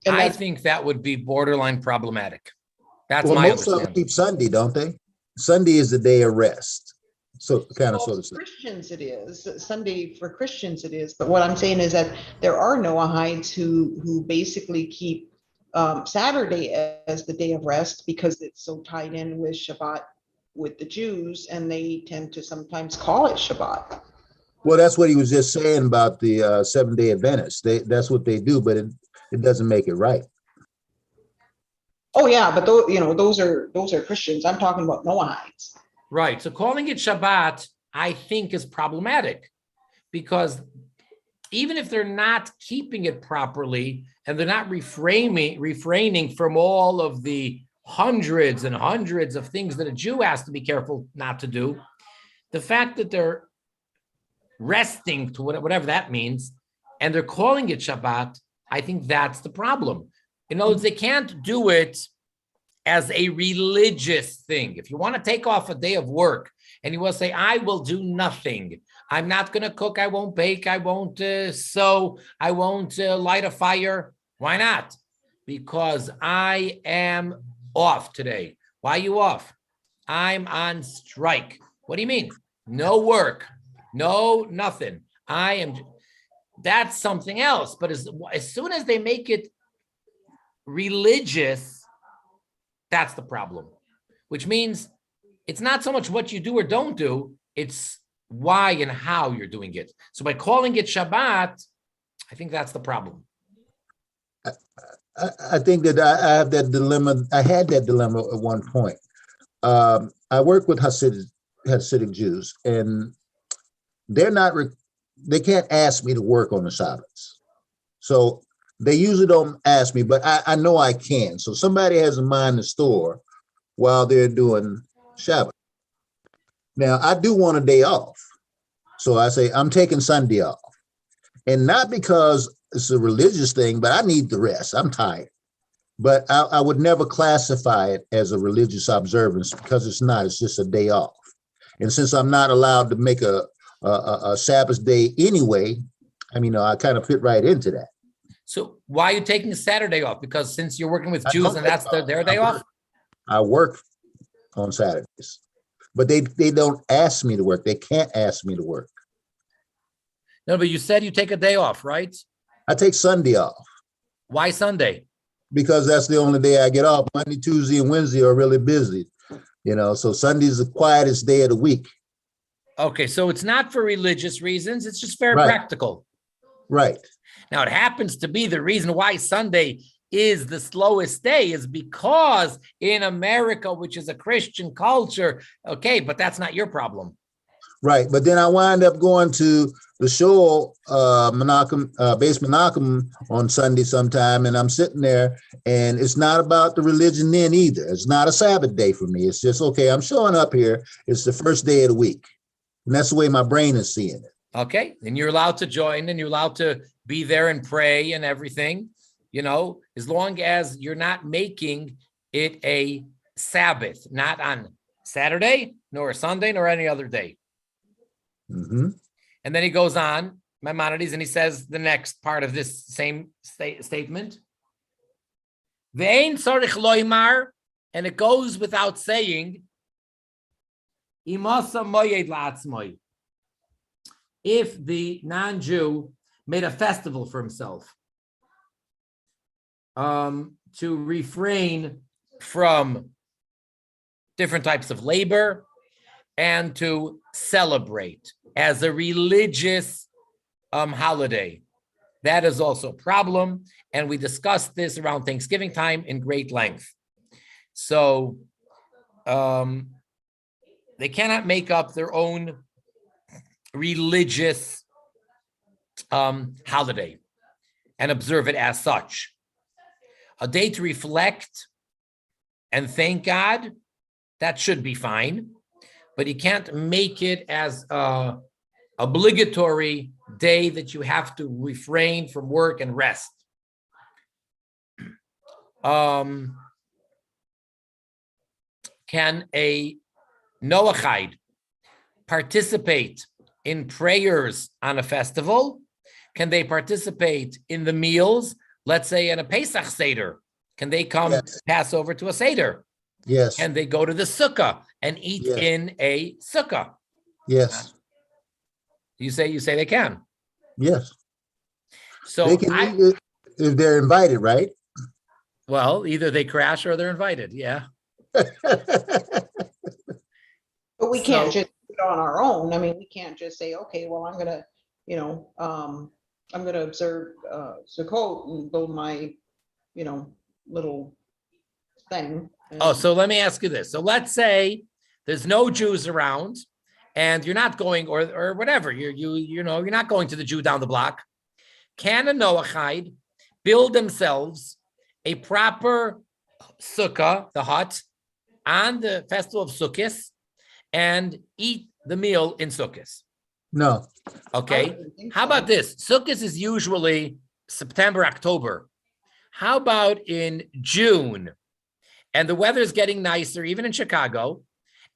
And I think that would be borderline problematic. That's Well, my most of them understanding. keep Sunday, don't they? Sunday is the day of rest. So kind of well, sort of. Christians it is. Sunday for Christians it is. But what I'm saying is that there are Noahides who basically keep Saturday as the day of rest because it's so tied in with Shabbat with the Jews, and they tend to sometimes call it Shabbat. Well, that's what he was just saying about the Seventh-day Adventists. That's what they do, but it doesn't make it right. Oh yeah, but those are Christians. I'm talking about Noahides. Right. So calling it Shabbat, I think, is problematic because even if they're not keeping it properly and they're not refraining from all of the hundreds and hundreds of things that a Jew has to be careful not to do, the fact that they're resting to whatever that means, and they're calling it Shabbat, I think that's the problem. In other words, they can't do it as a religious thing. If you want to take off a day of work and you will say, I will do nothing. I'm not going to cook. I won't bake. I won't sew. I won't light a fire. Why not? Because I am off today. Why are you off? I'm on strike. What do you mean? No work. No, nothing. That's something else. But as soon as they make it religious, that's the problem, which means it's not so much what you do or don't do, it's why and how you're doing it. So by calling it Shabbat, I think that's the problem. I think that I have that dilemma. I had that dilemma at one point. I work with Hasidic Jews, and they can't ask me to work on the Shabbos. So they usually don't ask me, but I know I can. So somebody has in mind the store while they're doing Shabbat. Now, I do want a day off. So I say, I'm taking Sunday off. And not because it's a religious thing, but I need the rest. I'm tired. But I would never classify it as a religious observance because it's not. It's just a day off. And since I'm not allowed to make a Sabbath day anyway, I kind of fit right into that. So why are you taking a Saturday off? Because since you're working with Jews and that's their day off? I work on Saturdays, but they don't ask me to work. They can't ask me to work. No, but you said you take a day off, right? I take Sunday off. Why Sunday? Because that's the only day I get off. Monday, Tuesday, and Wednesday are really busy. So Sunday's the quietest day of the week. Okay, so it's not for religious reasons. It's just very Right. practical. Right. Now, it happens to be the reason why Sunday is the slowest day is because in America, which is a Christian culture, okay, but that's not your problem. Right. But then I wind up going to the show, base Menachem on Sunday sometime, and I'm sitting there, and it's not about the religion then either. It's not a Sabbath day for me. It's just, okay, I'm showing up here. It's the first day of the week. And that's the way my brain is seeing it. Okay, and you're allowed to join and you're allowed to be there and pray and everything, as long as you're not making it a Sabbath, not on Saturday, nor Sunday, nor any other day. Mm-hmm. And then he goes on, Maimonides, and he says the next part of this same statement. Ve'ein tzarich loymar, and it goes without saying, imasa moyed la'atzmoi. If the non-Jew made a festival for himself, to refrain from different types of labor and to celebrate as a religious holiday. That is also a problem. And we discussed this around Thanksgiving time in great length. So they cannot make up their own religious holiday and observe it as such. A day to reflect and thank God, that should be fine, but you can't make it as a obligatory day that you have to refrain from work and rest. Can a Noachide participate in prayers on a festival? Can they participate in the meals? Let's say in a Pesach Seder. Can they come pass over to a Seder? Yes. Can they go to the Sukkah and eat in a Sukkah? Yes. You say they can. Yes. So they can eat if they're invited, right? Well, either they crash or they're invited. Yeah. But we can't just do it on our own. I mean, we can't just say, okay, well, I'm gonna, I'm gonna observe Sukkot and build my, little thing. Oh, so let me ask you this. So let's say there's no Jews around, and you're not going, or whatever. You're not going to the Jew down the block. Can a Noachide build themselves a proper sukkah, the hut, on the festival of Sukkot, and eat the meal in Sukkot? No. Okay. How about this? Sukkot is usually September, October. How about in June? And the weather's getting nicer, even in Chicago,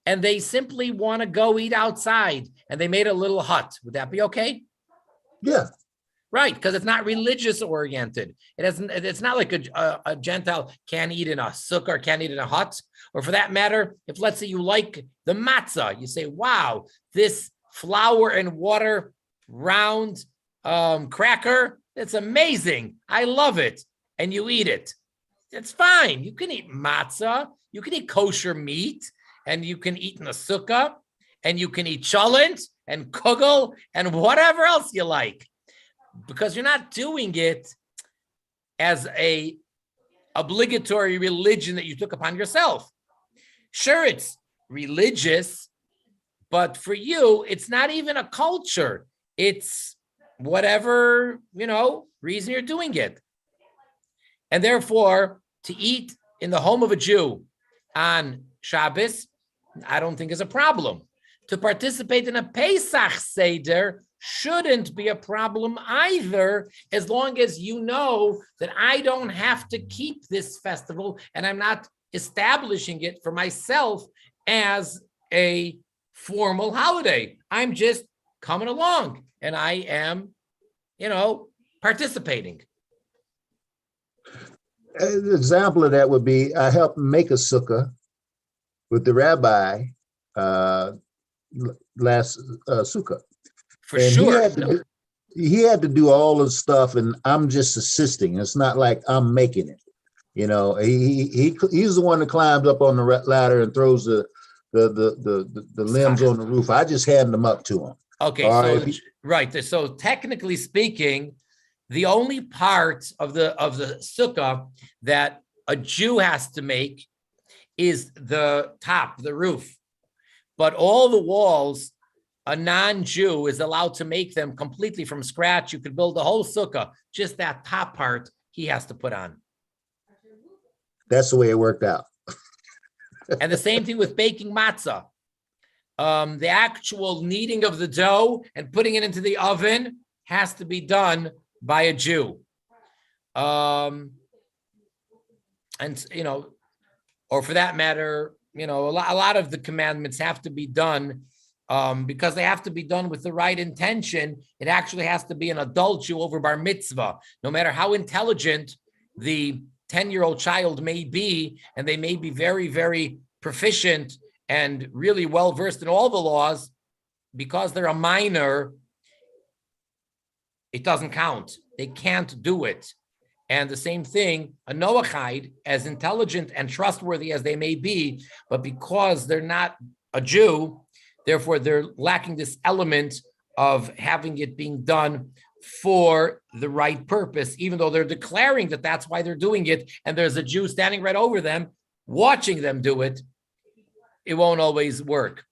and they simply want to go eat outside, and they made a little hut. Would that be okay? Yeah. Right, because it's not religious oriented. It's not like a Gentile can't eat in a sukkah or can't eat in a hut. Or for that matter, if let's say you like the matzah, you say, wow, this flour and water round cracker, it's amazing. I love it. And you eat it. It's fine. You can eat matzah. You can eat kosher meat. And you can eat in a sukkah. And you can eat cholent and kugel and whatever else you like. Because you're not doing it as a obligatory religion that you took upon yourself. Sure, it's religious, but for you, it's not even a culture. It's whatever, reason you're doing it. And therefore, to eat in the home of a Jew on Shabbos, I don't think is a problem. To participate in a Pesach Seder shouldn't be a problem either, as long as you know that I don't have to keep this festival and I'm not establishing it for myself as a formal holiday. I'm just coming along and I am, participating. An example of that would be I helped make a sukkah with the rabbi last sukkah. For sure. He had to do all the stuff, and I'm just assisting. It's not like I'm making it. He's the one that climbs up on the ladder and throws the limbs on the roof. I just hand them up to him. Okay, right. So technically speaking, the only part of the sukkah that a Jew has to make is the top, the roof. But all the walls, a non-Jew is allowed to make them completely from scratch. You could build the whole sukkah. Just that top part he has to put on. That's the way it worked out. And the same thing with baking matzah. the actual kneading of the dough and putting it into the oven has to be done by a Jew. And, or for that matter, a lot of the commandments have to be done because they have to be done with the right intention. It actually has to be an adult Jew over bar mitzvah, no matter how intelligent the 10-year-old child may be, and they may be very, very proficient and really well-versed in all the laws. Because they're a minor, it doesn't count. They can't do it. And the same thing, a Noachide, as intelligent and trustworthy as they may be, but because they're not a Jew, therefore they're lacking this element of having it being done for the right purpose, even though they're declaring that that's why they're doing it, and there's a Jew standing right over them, watching them do it. It won't always work.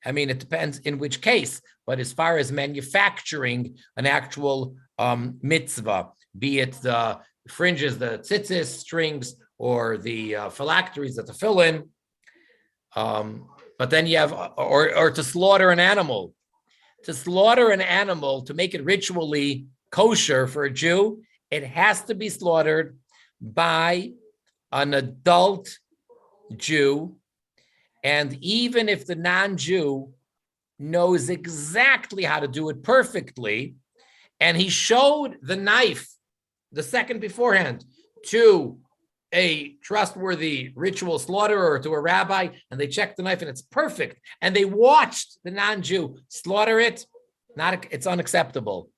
I mean, it depends in which case, but as far as manufacturing an actual mitzvah, be it the fringes, the tzitzis strings, or the phylacteries, the tefillin, but then you have, or to slaughter an animal. To slaughter an animal, to make it ritually kosher for a Jew, it has to be slaughtered by an adult Jew. And even if the non-Jew knows exactly how to do it perfectly, and he showed the knife the second beforehand to a trustworthy ritual slaughterer or to a rabbi, and they checked the knife and it's perfect, and they watched the non-Jew slaughter it, it's unacceptable.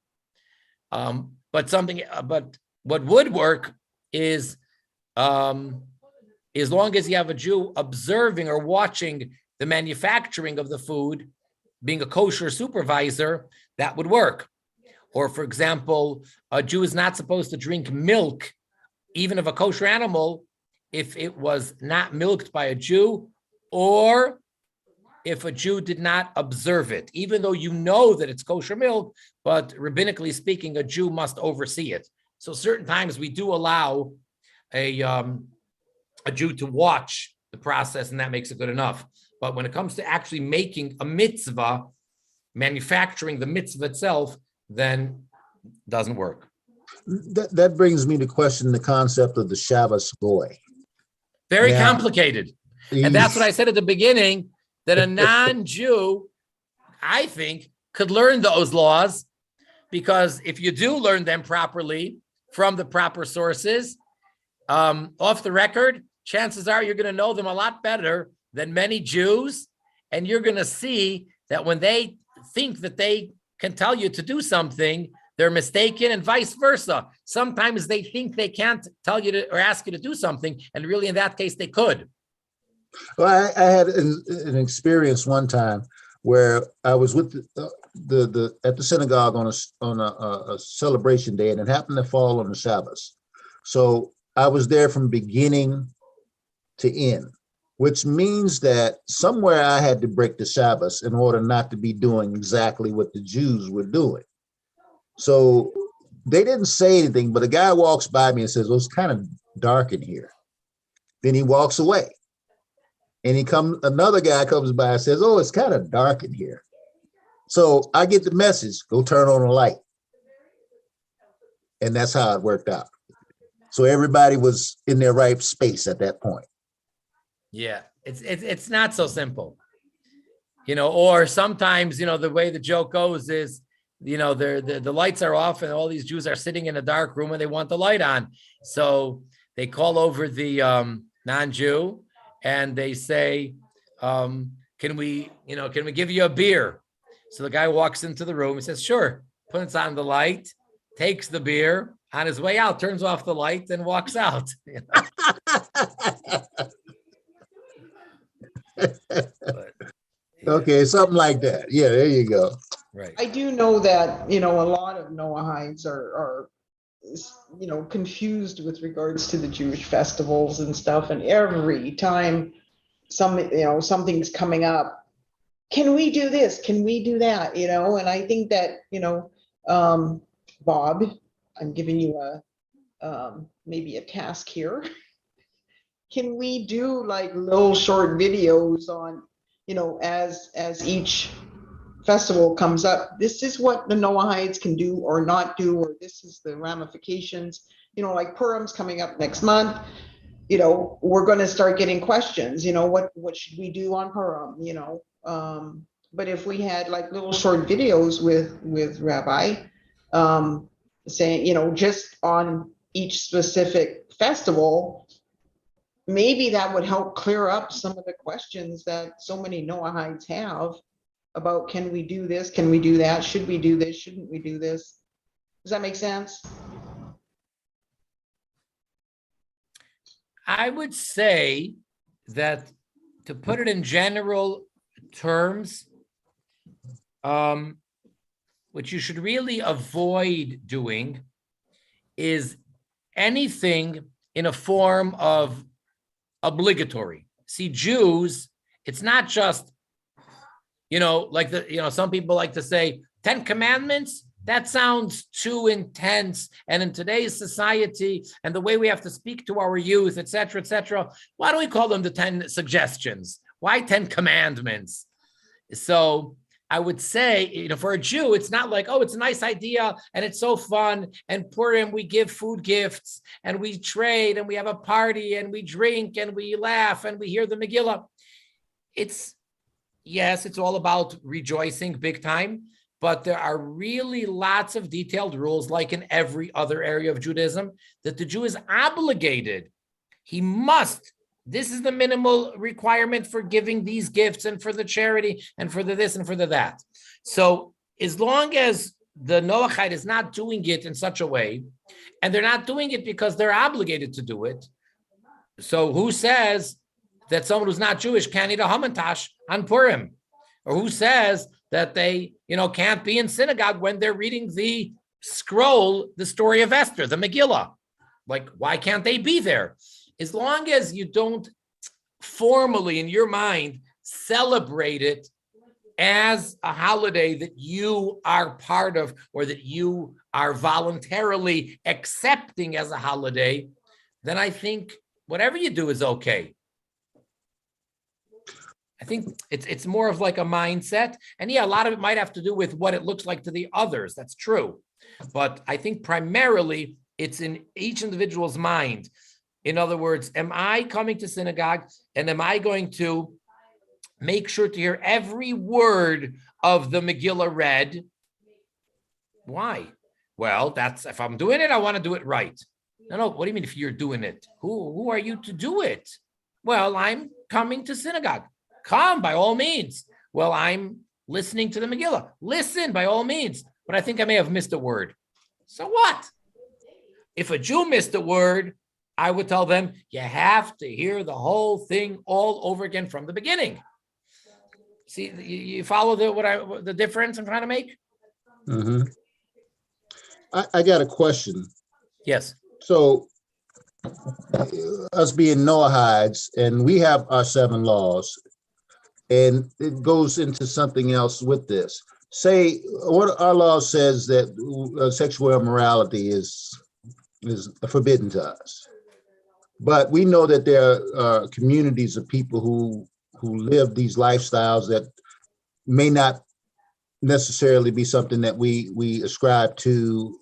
But what would work is, as long as you have a Jew observing or watching the manufacturing of the food, being a kosher supervisor, that would work. Or, for example, a Jew is not supposed to drink milk, even of a kosher animal, if it was not milked by a Jew, or if a Jew did not observe it, even though you know that it's kosher milk, but rabbinically speaking, a Jew must oversee it. So certain times we do allow a Jew to watch the process, and that makes it good enough. But when it comes to actually making a mitzvah, manufacturing the mitzvah itself, then doesn't work. That brings me to question the concept of the Shavus boy. Very complicated. And that's what I said at the beginning, that a non-Jew, I think, could learn those laws, because if you do learn them properly from the proper sources, off the record, chances are you're going to know them a lot better than many Jews. And you're going to see that when they think that they can tell you to do something, they're mistaken, and vice versa. Sometimes they think they can't tell you to or ask you to do something, and really in that case they could. Well, I had an experience one time where I was with the at the synagogue on a celebration day, and it happened to fall on the Shavus. So I was there from beginning to end, which means that somewhere I had to break the Shavus in order not to be doing exactly what the Jews were doing. So they didn't say anything, but a guy walks by me and says, "Oh, it's kind of dark in here." Then he walks away. And another guy comes by and says, "Oh, it's kind of dark in here." So I get the message, go turn on the light. And that's how it worked out. So everybody was in their right space at that point. Yeah, it's not so simple. Or sometimes, the way the joke goes is, the lights are off and all these Jews are sitting in a dark room and they want the light on. So they call over the non-Jew and they say, can we give you a beer? So the guy walks into the room and says, "Sure," puts on the light, takes the beer, on his way out, turns off the light and walks out. Okay, something like that. Yeah, there you go. Right. I do know that, a lot of Noahides are confused with regards to the Jewish festivals and stuff. And every time something's coming up, can we do this? Can we do that? And I think that, Bob, I'm giving you maybe a task here. Can we do like little short videos on as each festival comes up, this is what the Noahides can do or not do, or this is the ramifications. Like Purim's coming up next month. We're going to start getting questions. What should we do on Purim? But if we had like little short videos with Rabbi saying, just on each specific festival, maybe that would help clear up some of the questions that so many Noahides have about, can we do this? Can we do that? Should we do this? Shouldn't we do this? Does that make sense? I would say that, to put it in general terms, what you should really avoid doing is anything in a form of obligatory. See, Jews, it's not just, some people like to say 10 commandments. That sounds too intense. And in today's society and the way we have to speak to our youth, et cetera, why don't we call them the 10 suggestions? Why 10 commandments? So I would say, for a Jew, it's not like, oh, it's a nice idea and it's so fun. And Purim, we give food gifts and we trade and we have a party and we drink and we laugh and we hear the Megillah. It's all about rejoicing big time. But there are really lots of detailed rules, like in every other area of Judaism, that the Jew is obligated. He must. This is the minimal requirement for giving these gifts and for the charity and for the this and for the that. So as long as the Noachite is not doing it in such a way, and they're not doing it because they're obligated to do it. So who says that someone who's not Jewish can't eat a hamantash on Purim? Or who says that they, can't be in synagogue when they're reading the scroll, the story of Esther, the Megillah? Like, why can't they be there? As long as you don't formally, in your mind, celebrate it as a holiday that you are part of or that you are voluntarily accepting as a holiday, then I think whatever you do is okay. I think it's more of like a mindset. And a lot of it might have to do with what it looks like to the others. That's true. But I think primarily it's in each individual's mind. In other words, am I coming to synagogue and am I going to make sure to hear every word of the Megillah read? Why? Well, that's, if I'm doing it, I want to do it right. No, what do you mean if you're doing it? Who are you to do it? Well, I'm coming to synagogue. Come, by all means. Well, I'm listening to the Megillah. Listen, by all means. But I think I may have missed a word. So what? If a Jew missed a word, I would tell them, you have to hear the whole thing all over again from the beginning. See, you follow the difference I'm trying to make? Mm-hmm. I got a question. Yes. So, us being Noahides, and we have our 7 laws, and it goes into something else with this. Say, what our law says that sexual immorality is forbidden to us. But we know that there are communities of people who live these lifestyles that may not necessarily be something that we ascribe to,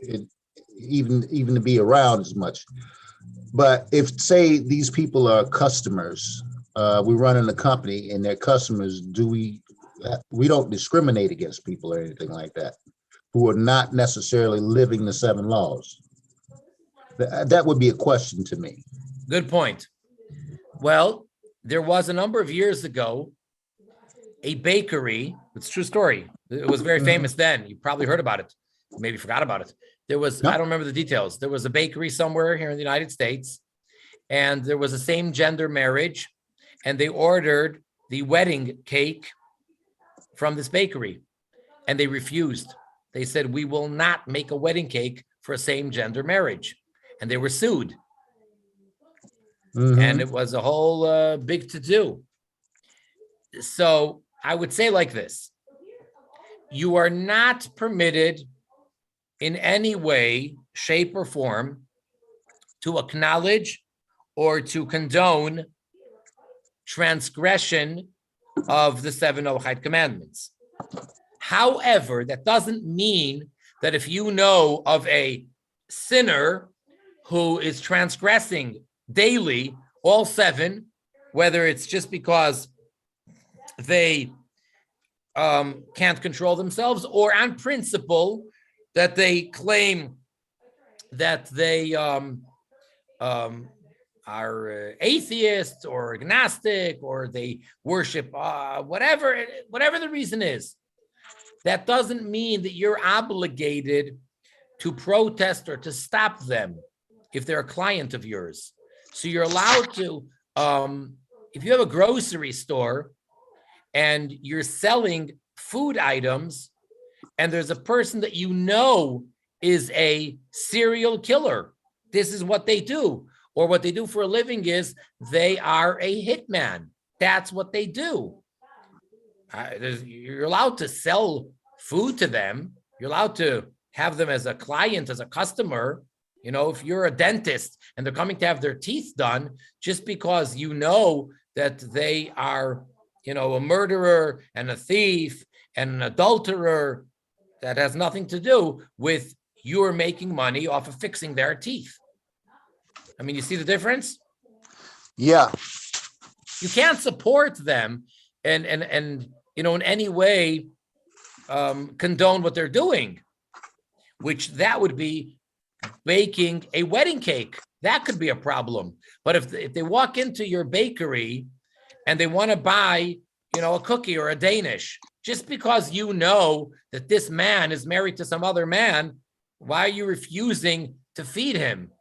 even to be around as much. But if, say, these people are customers, we run in a company and they're customers, we don't discriminate against people or anything like that who are not necessarily living the 7 laws. That would be a question to me. Good point. Well, there was a number of years ago, a bakery, it's a true story. It was very famous then. You probably heard about it. Maybe forgot about it. There was, I don't remember the details. There was a bakery somewhere here in the United States, and there was a same gender marriage, and they ordered the wedding cake from this bakery, and they refused. They said, we will not make a wedding cake for a same gender marriage. And they were sued. And it was a whole big to-do. So I would say like this: you are not permitted in any way, shape, or form to acknowledge or to condone transgression of the 7 Noachide commandments. However, that doesn't mean that if you know of a sinner who is transgressing daily all 7, whether it's just because they can't control themselves, or on principle that they claim that they are atheists or agnostic, or they worship whatever the reason is, that doesn't mean that you're obligated to protest or to stop them if they're a client of yours. So you're allowed to, if you have a grocery store and you're selling food items, and there's a person that you know is a serial killer, this is what they do, or what they do for a living is they are a hitman. That's what they do. You're allowed to sell food to them. You're allowed to have them as a client, as a customer. You know, if you're a dentist and they're coming to have their teeth done, just because you know that they are, you know, a murderer and a thief and an adulterer, that has nothing to do with you're making money off of fixing their teeth. I mean, you see the difference? Yeah. You can't support them and you know, in any way condone what they're doing, which that would be baking a wedding cake. That could be a problem. But if they walk into your bakery and they want to buy, you know, a cookie or a Danish, just because you know that this man is married to some other man, why are you refusing to feed him?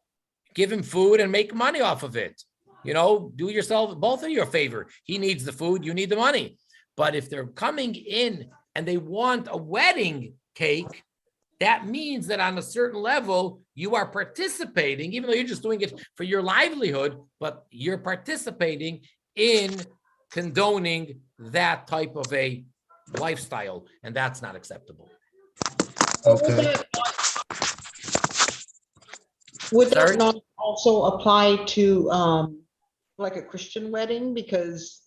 Give him food and make money off of it. You know, do yourself, both of you, a favor. He needs the food, you need the money. But if they're coming in and they want a wedding cake, that means that on a certain level, you are participating, even though you're just doing it for your livelihood, but you're participating in condoning that type of a lifestyle, and that's not acceptable. Okay. Would Sorry? that not also apply to like a Christian wedding, because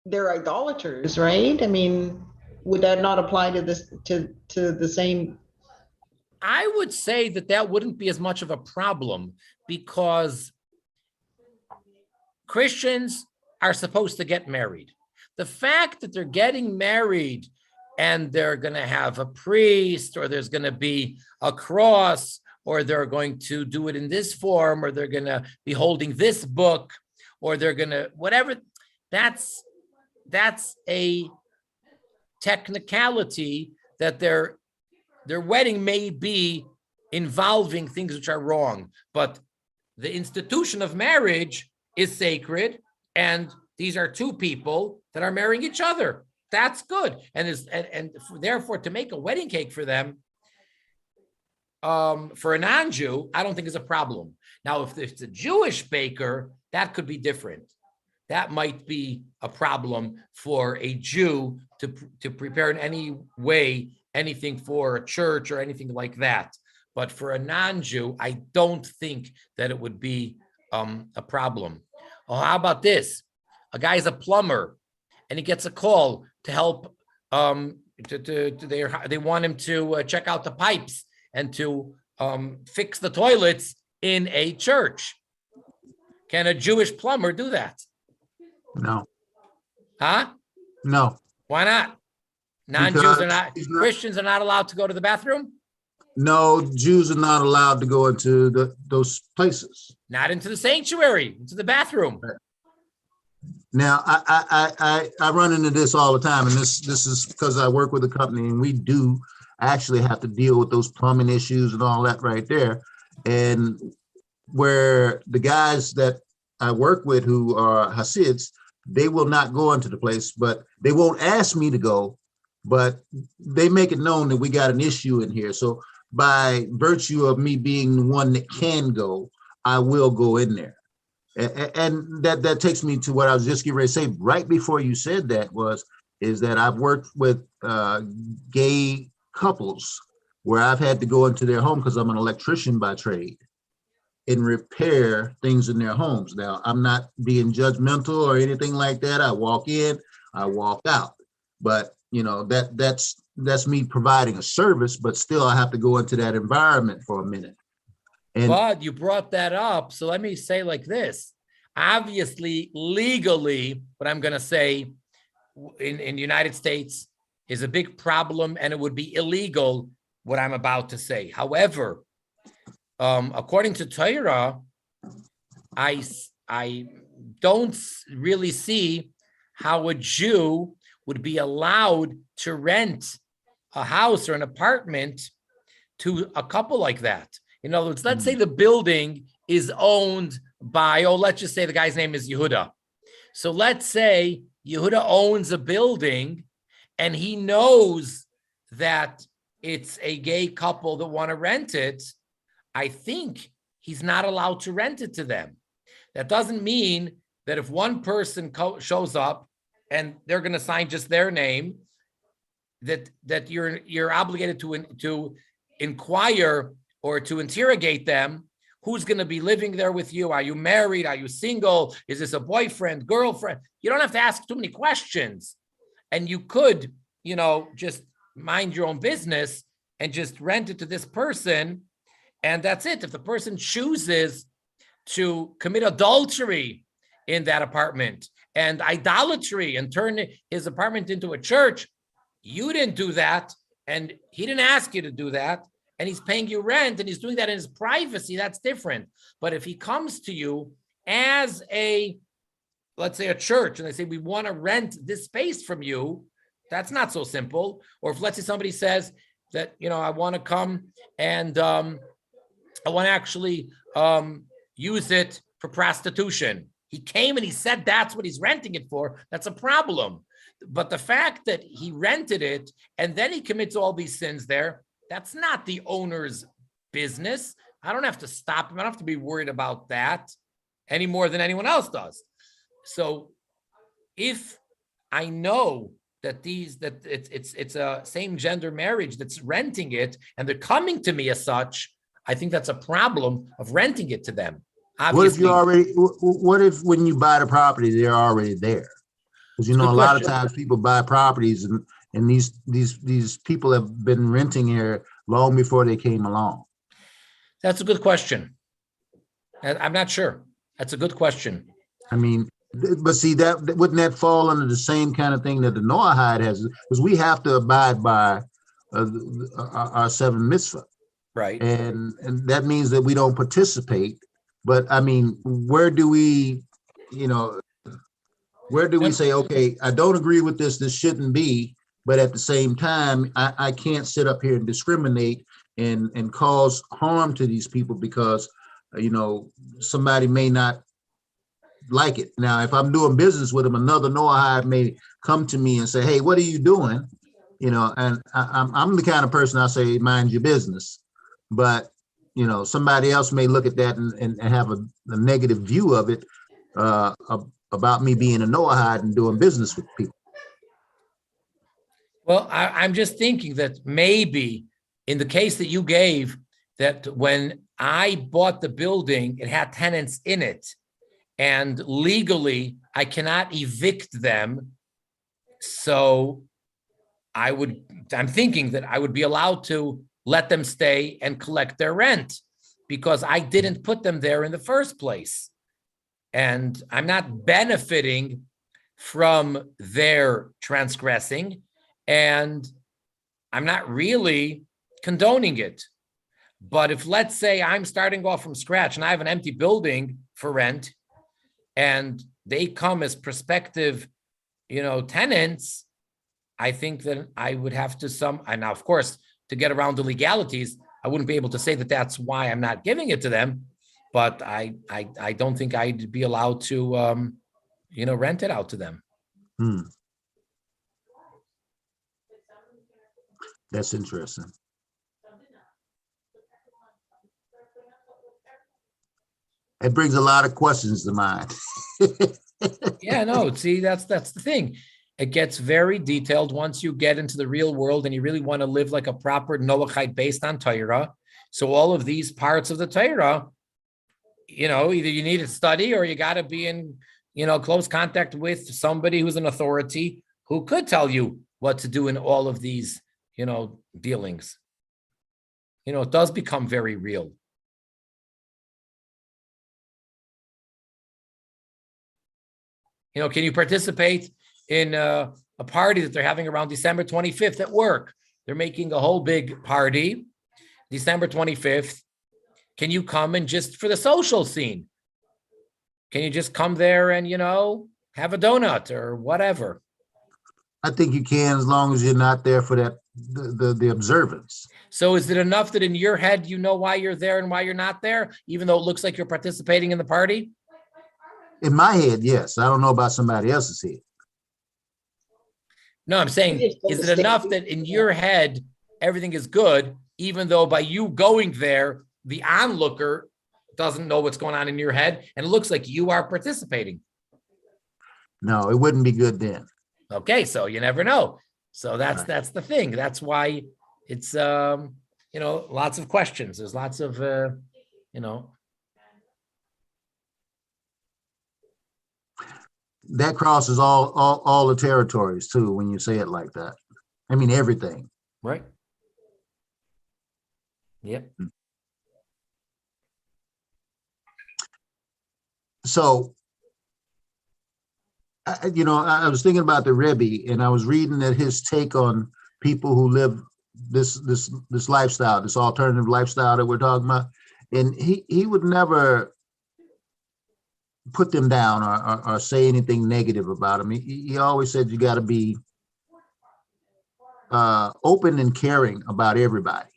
they're idolaters, right? I mean, would that not apply to this to the same? I would say that wouldn't be as much of a problem, because Christians are supposed to get married. The fact that they're getting married and they're going to have a priest, or there's going to be a cross, or they're going to do it in this form, or they're going to be holding this book, or they're going to whatever, that's a technicality that their wedding may be involving things which are wrong, but the institution of marriage is sacred, and these are two people that are marrying each other. That's good, and therefore to make a wedding cake for them, for a non-Jew, I don't think is a problem. Now, if it's a Jewish baker, that could be different. That might be a problem for a Jew to prepare in any way anything for a church or anything like that. But for a non-Jew, I don't think that it would be a problem. Oh, how about this? A guy's a plumber, and he gets a call to help. They want him to check out the pipes and to fix the toilets in a church. Can a Jewish plumber do that? No. Huh? No. Why not? Non-Jews Because are not, Christians are not allowed to go to the bathroom? No, Jews are not allowed to go into those places. Not into the sanctuary, into the bathroom. Now, I run into this all the time, and this is because I work with a company, and we do actually have to deal with those plumbing issues and all that right there. And where the guys that I work with who are Hasids, they will not go into the place, but they won't ask me to go, but they make it known that we got an issue in here. So by virtue of me being the one that can go, I will go in there. And that takes me to what I was just getting ready to say right before you said that is that I've worked with gay couples where I've had to go into their home because I'm an electrician by trade. and repair things in their homes. Now, I'm not being judgmental or anything like that. I walk in, I walk out. But that's me providing a service, but still I have to go into that environment for a minute. And but you brought that up. So let me say like this. Obviously, legally, what I'm going to say in the United States is a big problem, and it would be illegal what I'm about to say. However, according to Torah, I don't really see how a Jew would be allowed to rent a house or an apartment to a couple like that. In other words, let's say the building is owned by, let's just say the guy's name is Yehuda. So let's say Yehuda owns a building and he knows that it's a gay couple that want to rent it. I think he's not allowed to rent it to them. That doesn't mean that if one person shows up and they're going to sign just their name, that you're obligated to inquire or to interrogate them. Who's going to be living there with you? Are you married? Are you single? Is this a boyfriend, girlfriend? You don't have to ask too many questions. And you could, just mind your own business and just rent it to this person. And that's it. If the person chooses to commit adultery in that apartment and idolatry and turn his apartment into a church, you didn't do that. And he didn't ask you to do that. And he's paying you rent and he's doing that in his privacy, that's different. But if he comes to you as let's say a church, and they say, we want to rent this space from you, that's not so simple. Or if let's say somebody says that, I want to come and I want to actually use it for prostitution. He came and he said that's what he's renting it for. That's a problem. But the fact that he rented it and then he commits all these sins there, that's not the owner's business. I don't have to stop him. I don't have to be worried about that any more than anyone else does. So if I know that it's a same gender marriage that's renting it and they're coming to me as such, I think that's a problem of renting it to them. Obviously, what if when you buy the property, they're already there? Because a lot of times people buy properties and these people have been renting here long before they came along. That's a good question. I'm not sure. That's a good question. I mean, but see, wouldn't that fall under the same kind of thing that the Noahide has? Because we have to abide by our 7 mitzvah. Right. And that means that we don't participate. But I mean, where do we say, okay, I don't agree with this shouldn't be, but at the same time, I can't sit up here and discriminate and cause harm to these people because, somebody may not like it. Now, if I'm doing business with them, another Noahide may come to me and say, hey, what are you doing? And I'm the kind of person I say, mind your business. But, somebody else may look at that and have a negative view of it about me being a Noahide and doing business with people. Well, I'm just thinking that maybe in the case that you gave, that when I bought the building, it had tenants in it, and legally I cannot evict them. So I'm thinking that I would be allowed to let them stay and collect their rent because I didn't put them there in the first place. And I'm not benefiting from their transgressing, and I'm not really condoning it. But if, let's say, I'm starting off from scratch and I have an empty building for rent and they come as prospective, tenants, I think that I would have to and now, of course, to get around the legalities, I wouldn't be able to say that that's why I'm not giving it to them. But I don't think I'd be allowed to, rent it out to them. That's interesting. It brings a lot of questions to mind. Yeah, no, see, that's the thing. It gets very detailed once you get into the real world and you really want to live like a proper Noachite based on Torah. So all of these parts of the Torah either you need to study or you got to be in, close contact with somebody who's an authority who could tell you what to do in all of these, dealings. It does become very real. Can you participate in a party that they're having around December 25th at work? They're making a whole big party, December 25th. Can you come and just for the social scene? Can you just come there and, have a donut or whatever? I think you can, as long as you're not there for that, the observance. So is it enough that in your head, you know why you're there and why you're not there, even though it looks like you're participating in the party? In my head, yes. I don't know about somebody else's head. No, I'm saying, is it enough that in your head, everything is good, even though by you going there, the onlooker doesn't know what's going on in your head, and it looks like you are participating? No, it wouldn't be good then. Okay, so you never know. So that's the thing. That's why it's lots of questions. There's lots of that crosses all the territories too when you say it like that. I mean everything. Right. Yep. So I was thinking about the Rebbe, and I was reading that his take on people who live this lifestyle, this alternative lifestyle that we're talking about, and he would never put them down or say anything negative about them. He always said you got to be open and caring about everybody.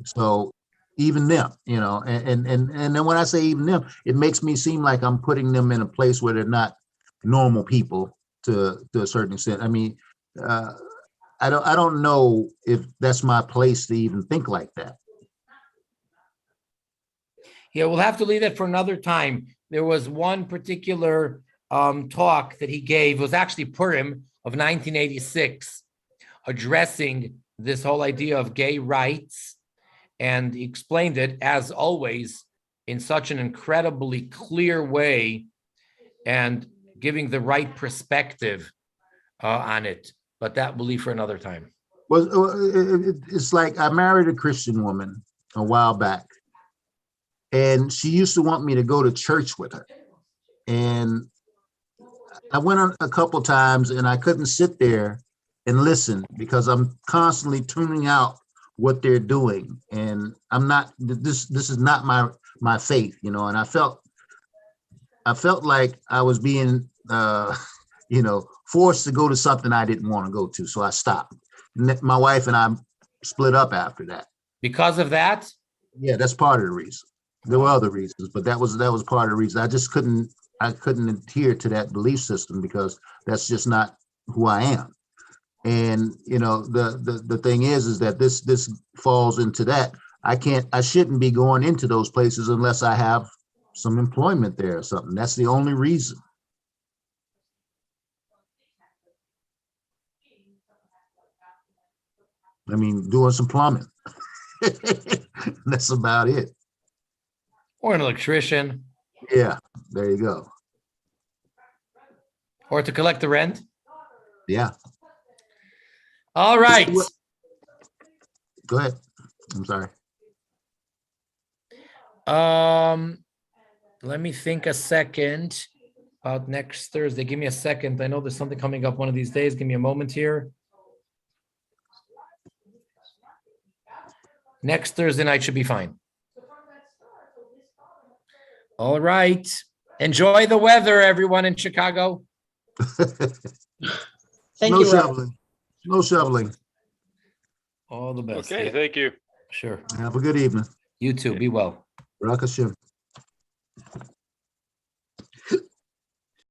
So even them, and then when I say even them, it makes me seem like I'm putting them in a place where they're not normal people to a certain extent. I mean, I don't know if that's my place to even think like that. Yeah, we'll have to leave that for another time. There was one particular talk that he gave. It was actually Purim of 1986, addressing this whole idea of gay rights. And he explained it, as always, in such an incredibly clear way and giving the right perspective on it. But that will leave for another time. Well, it's like I married a Christian woman a while back, and she used to want me to go to church with her. And I went on a couple times, and I couldn't sit there and listen because I'm constantly tuning out what they're doing, and I'm not. This is not my faith, and I felt like I was being, forced to go to something I didn't want to go to, so I stopped. My wife and I split up after that. Because of that? Yeah, that's part of the reason. There were other reasons, but that was part of the reason. I just couldn't adhere to that belief system because that's just not who I am. And the thing is that this falls into that. I shouldn't be going into those places unless I have some employment there or something. That's the only reason. I mean, doing some plumbing. That's about it. Or an electrician. Yeah, there you go. Or to collect the rent. Yeah. All right. Go ahead. I'm sorry. Let me think a second about next Thursday. Give me a second. I know there's something coming up one of these days. Give me a moment here. Next Thursday night should be fine. All right. Enjoy the weather, everyone in Chicago. Thank No you, Rob. shoveling. No shoveling. All the best. Okay, Yeah, thank you. sure. Have a good evening. You too. Be well. Baruch Hashem.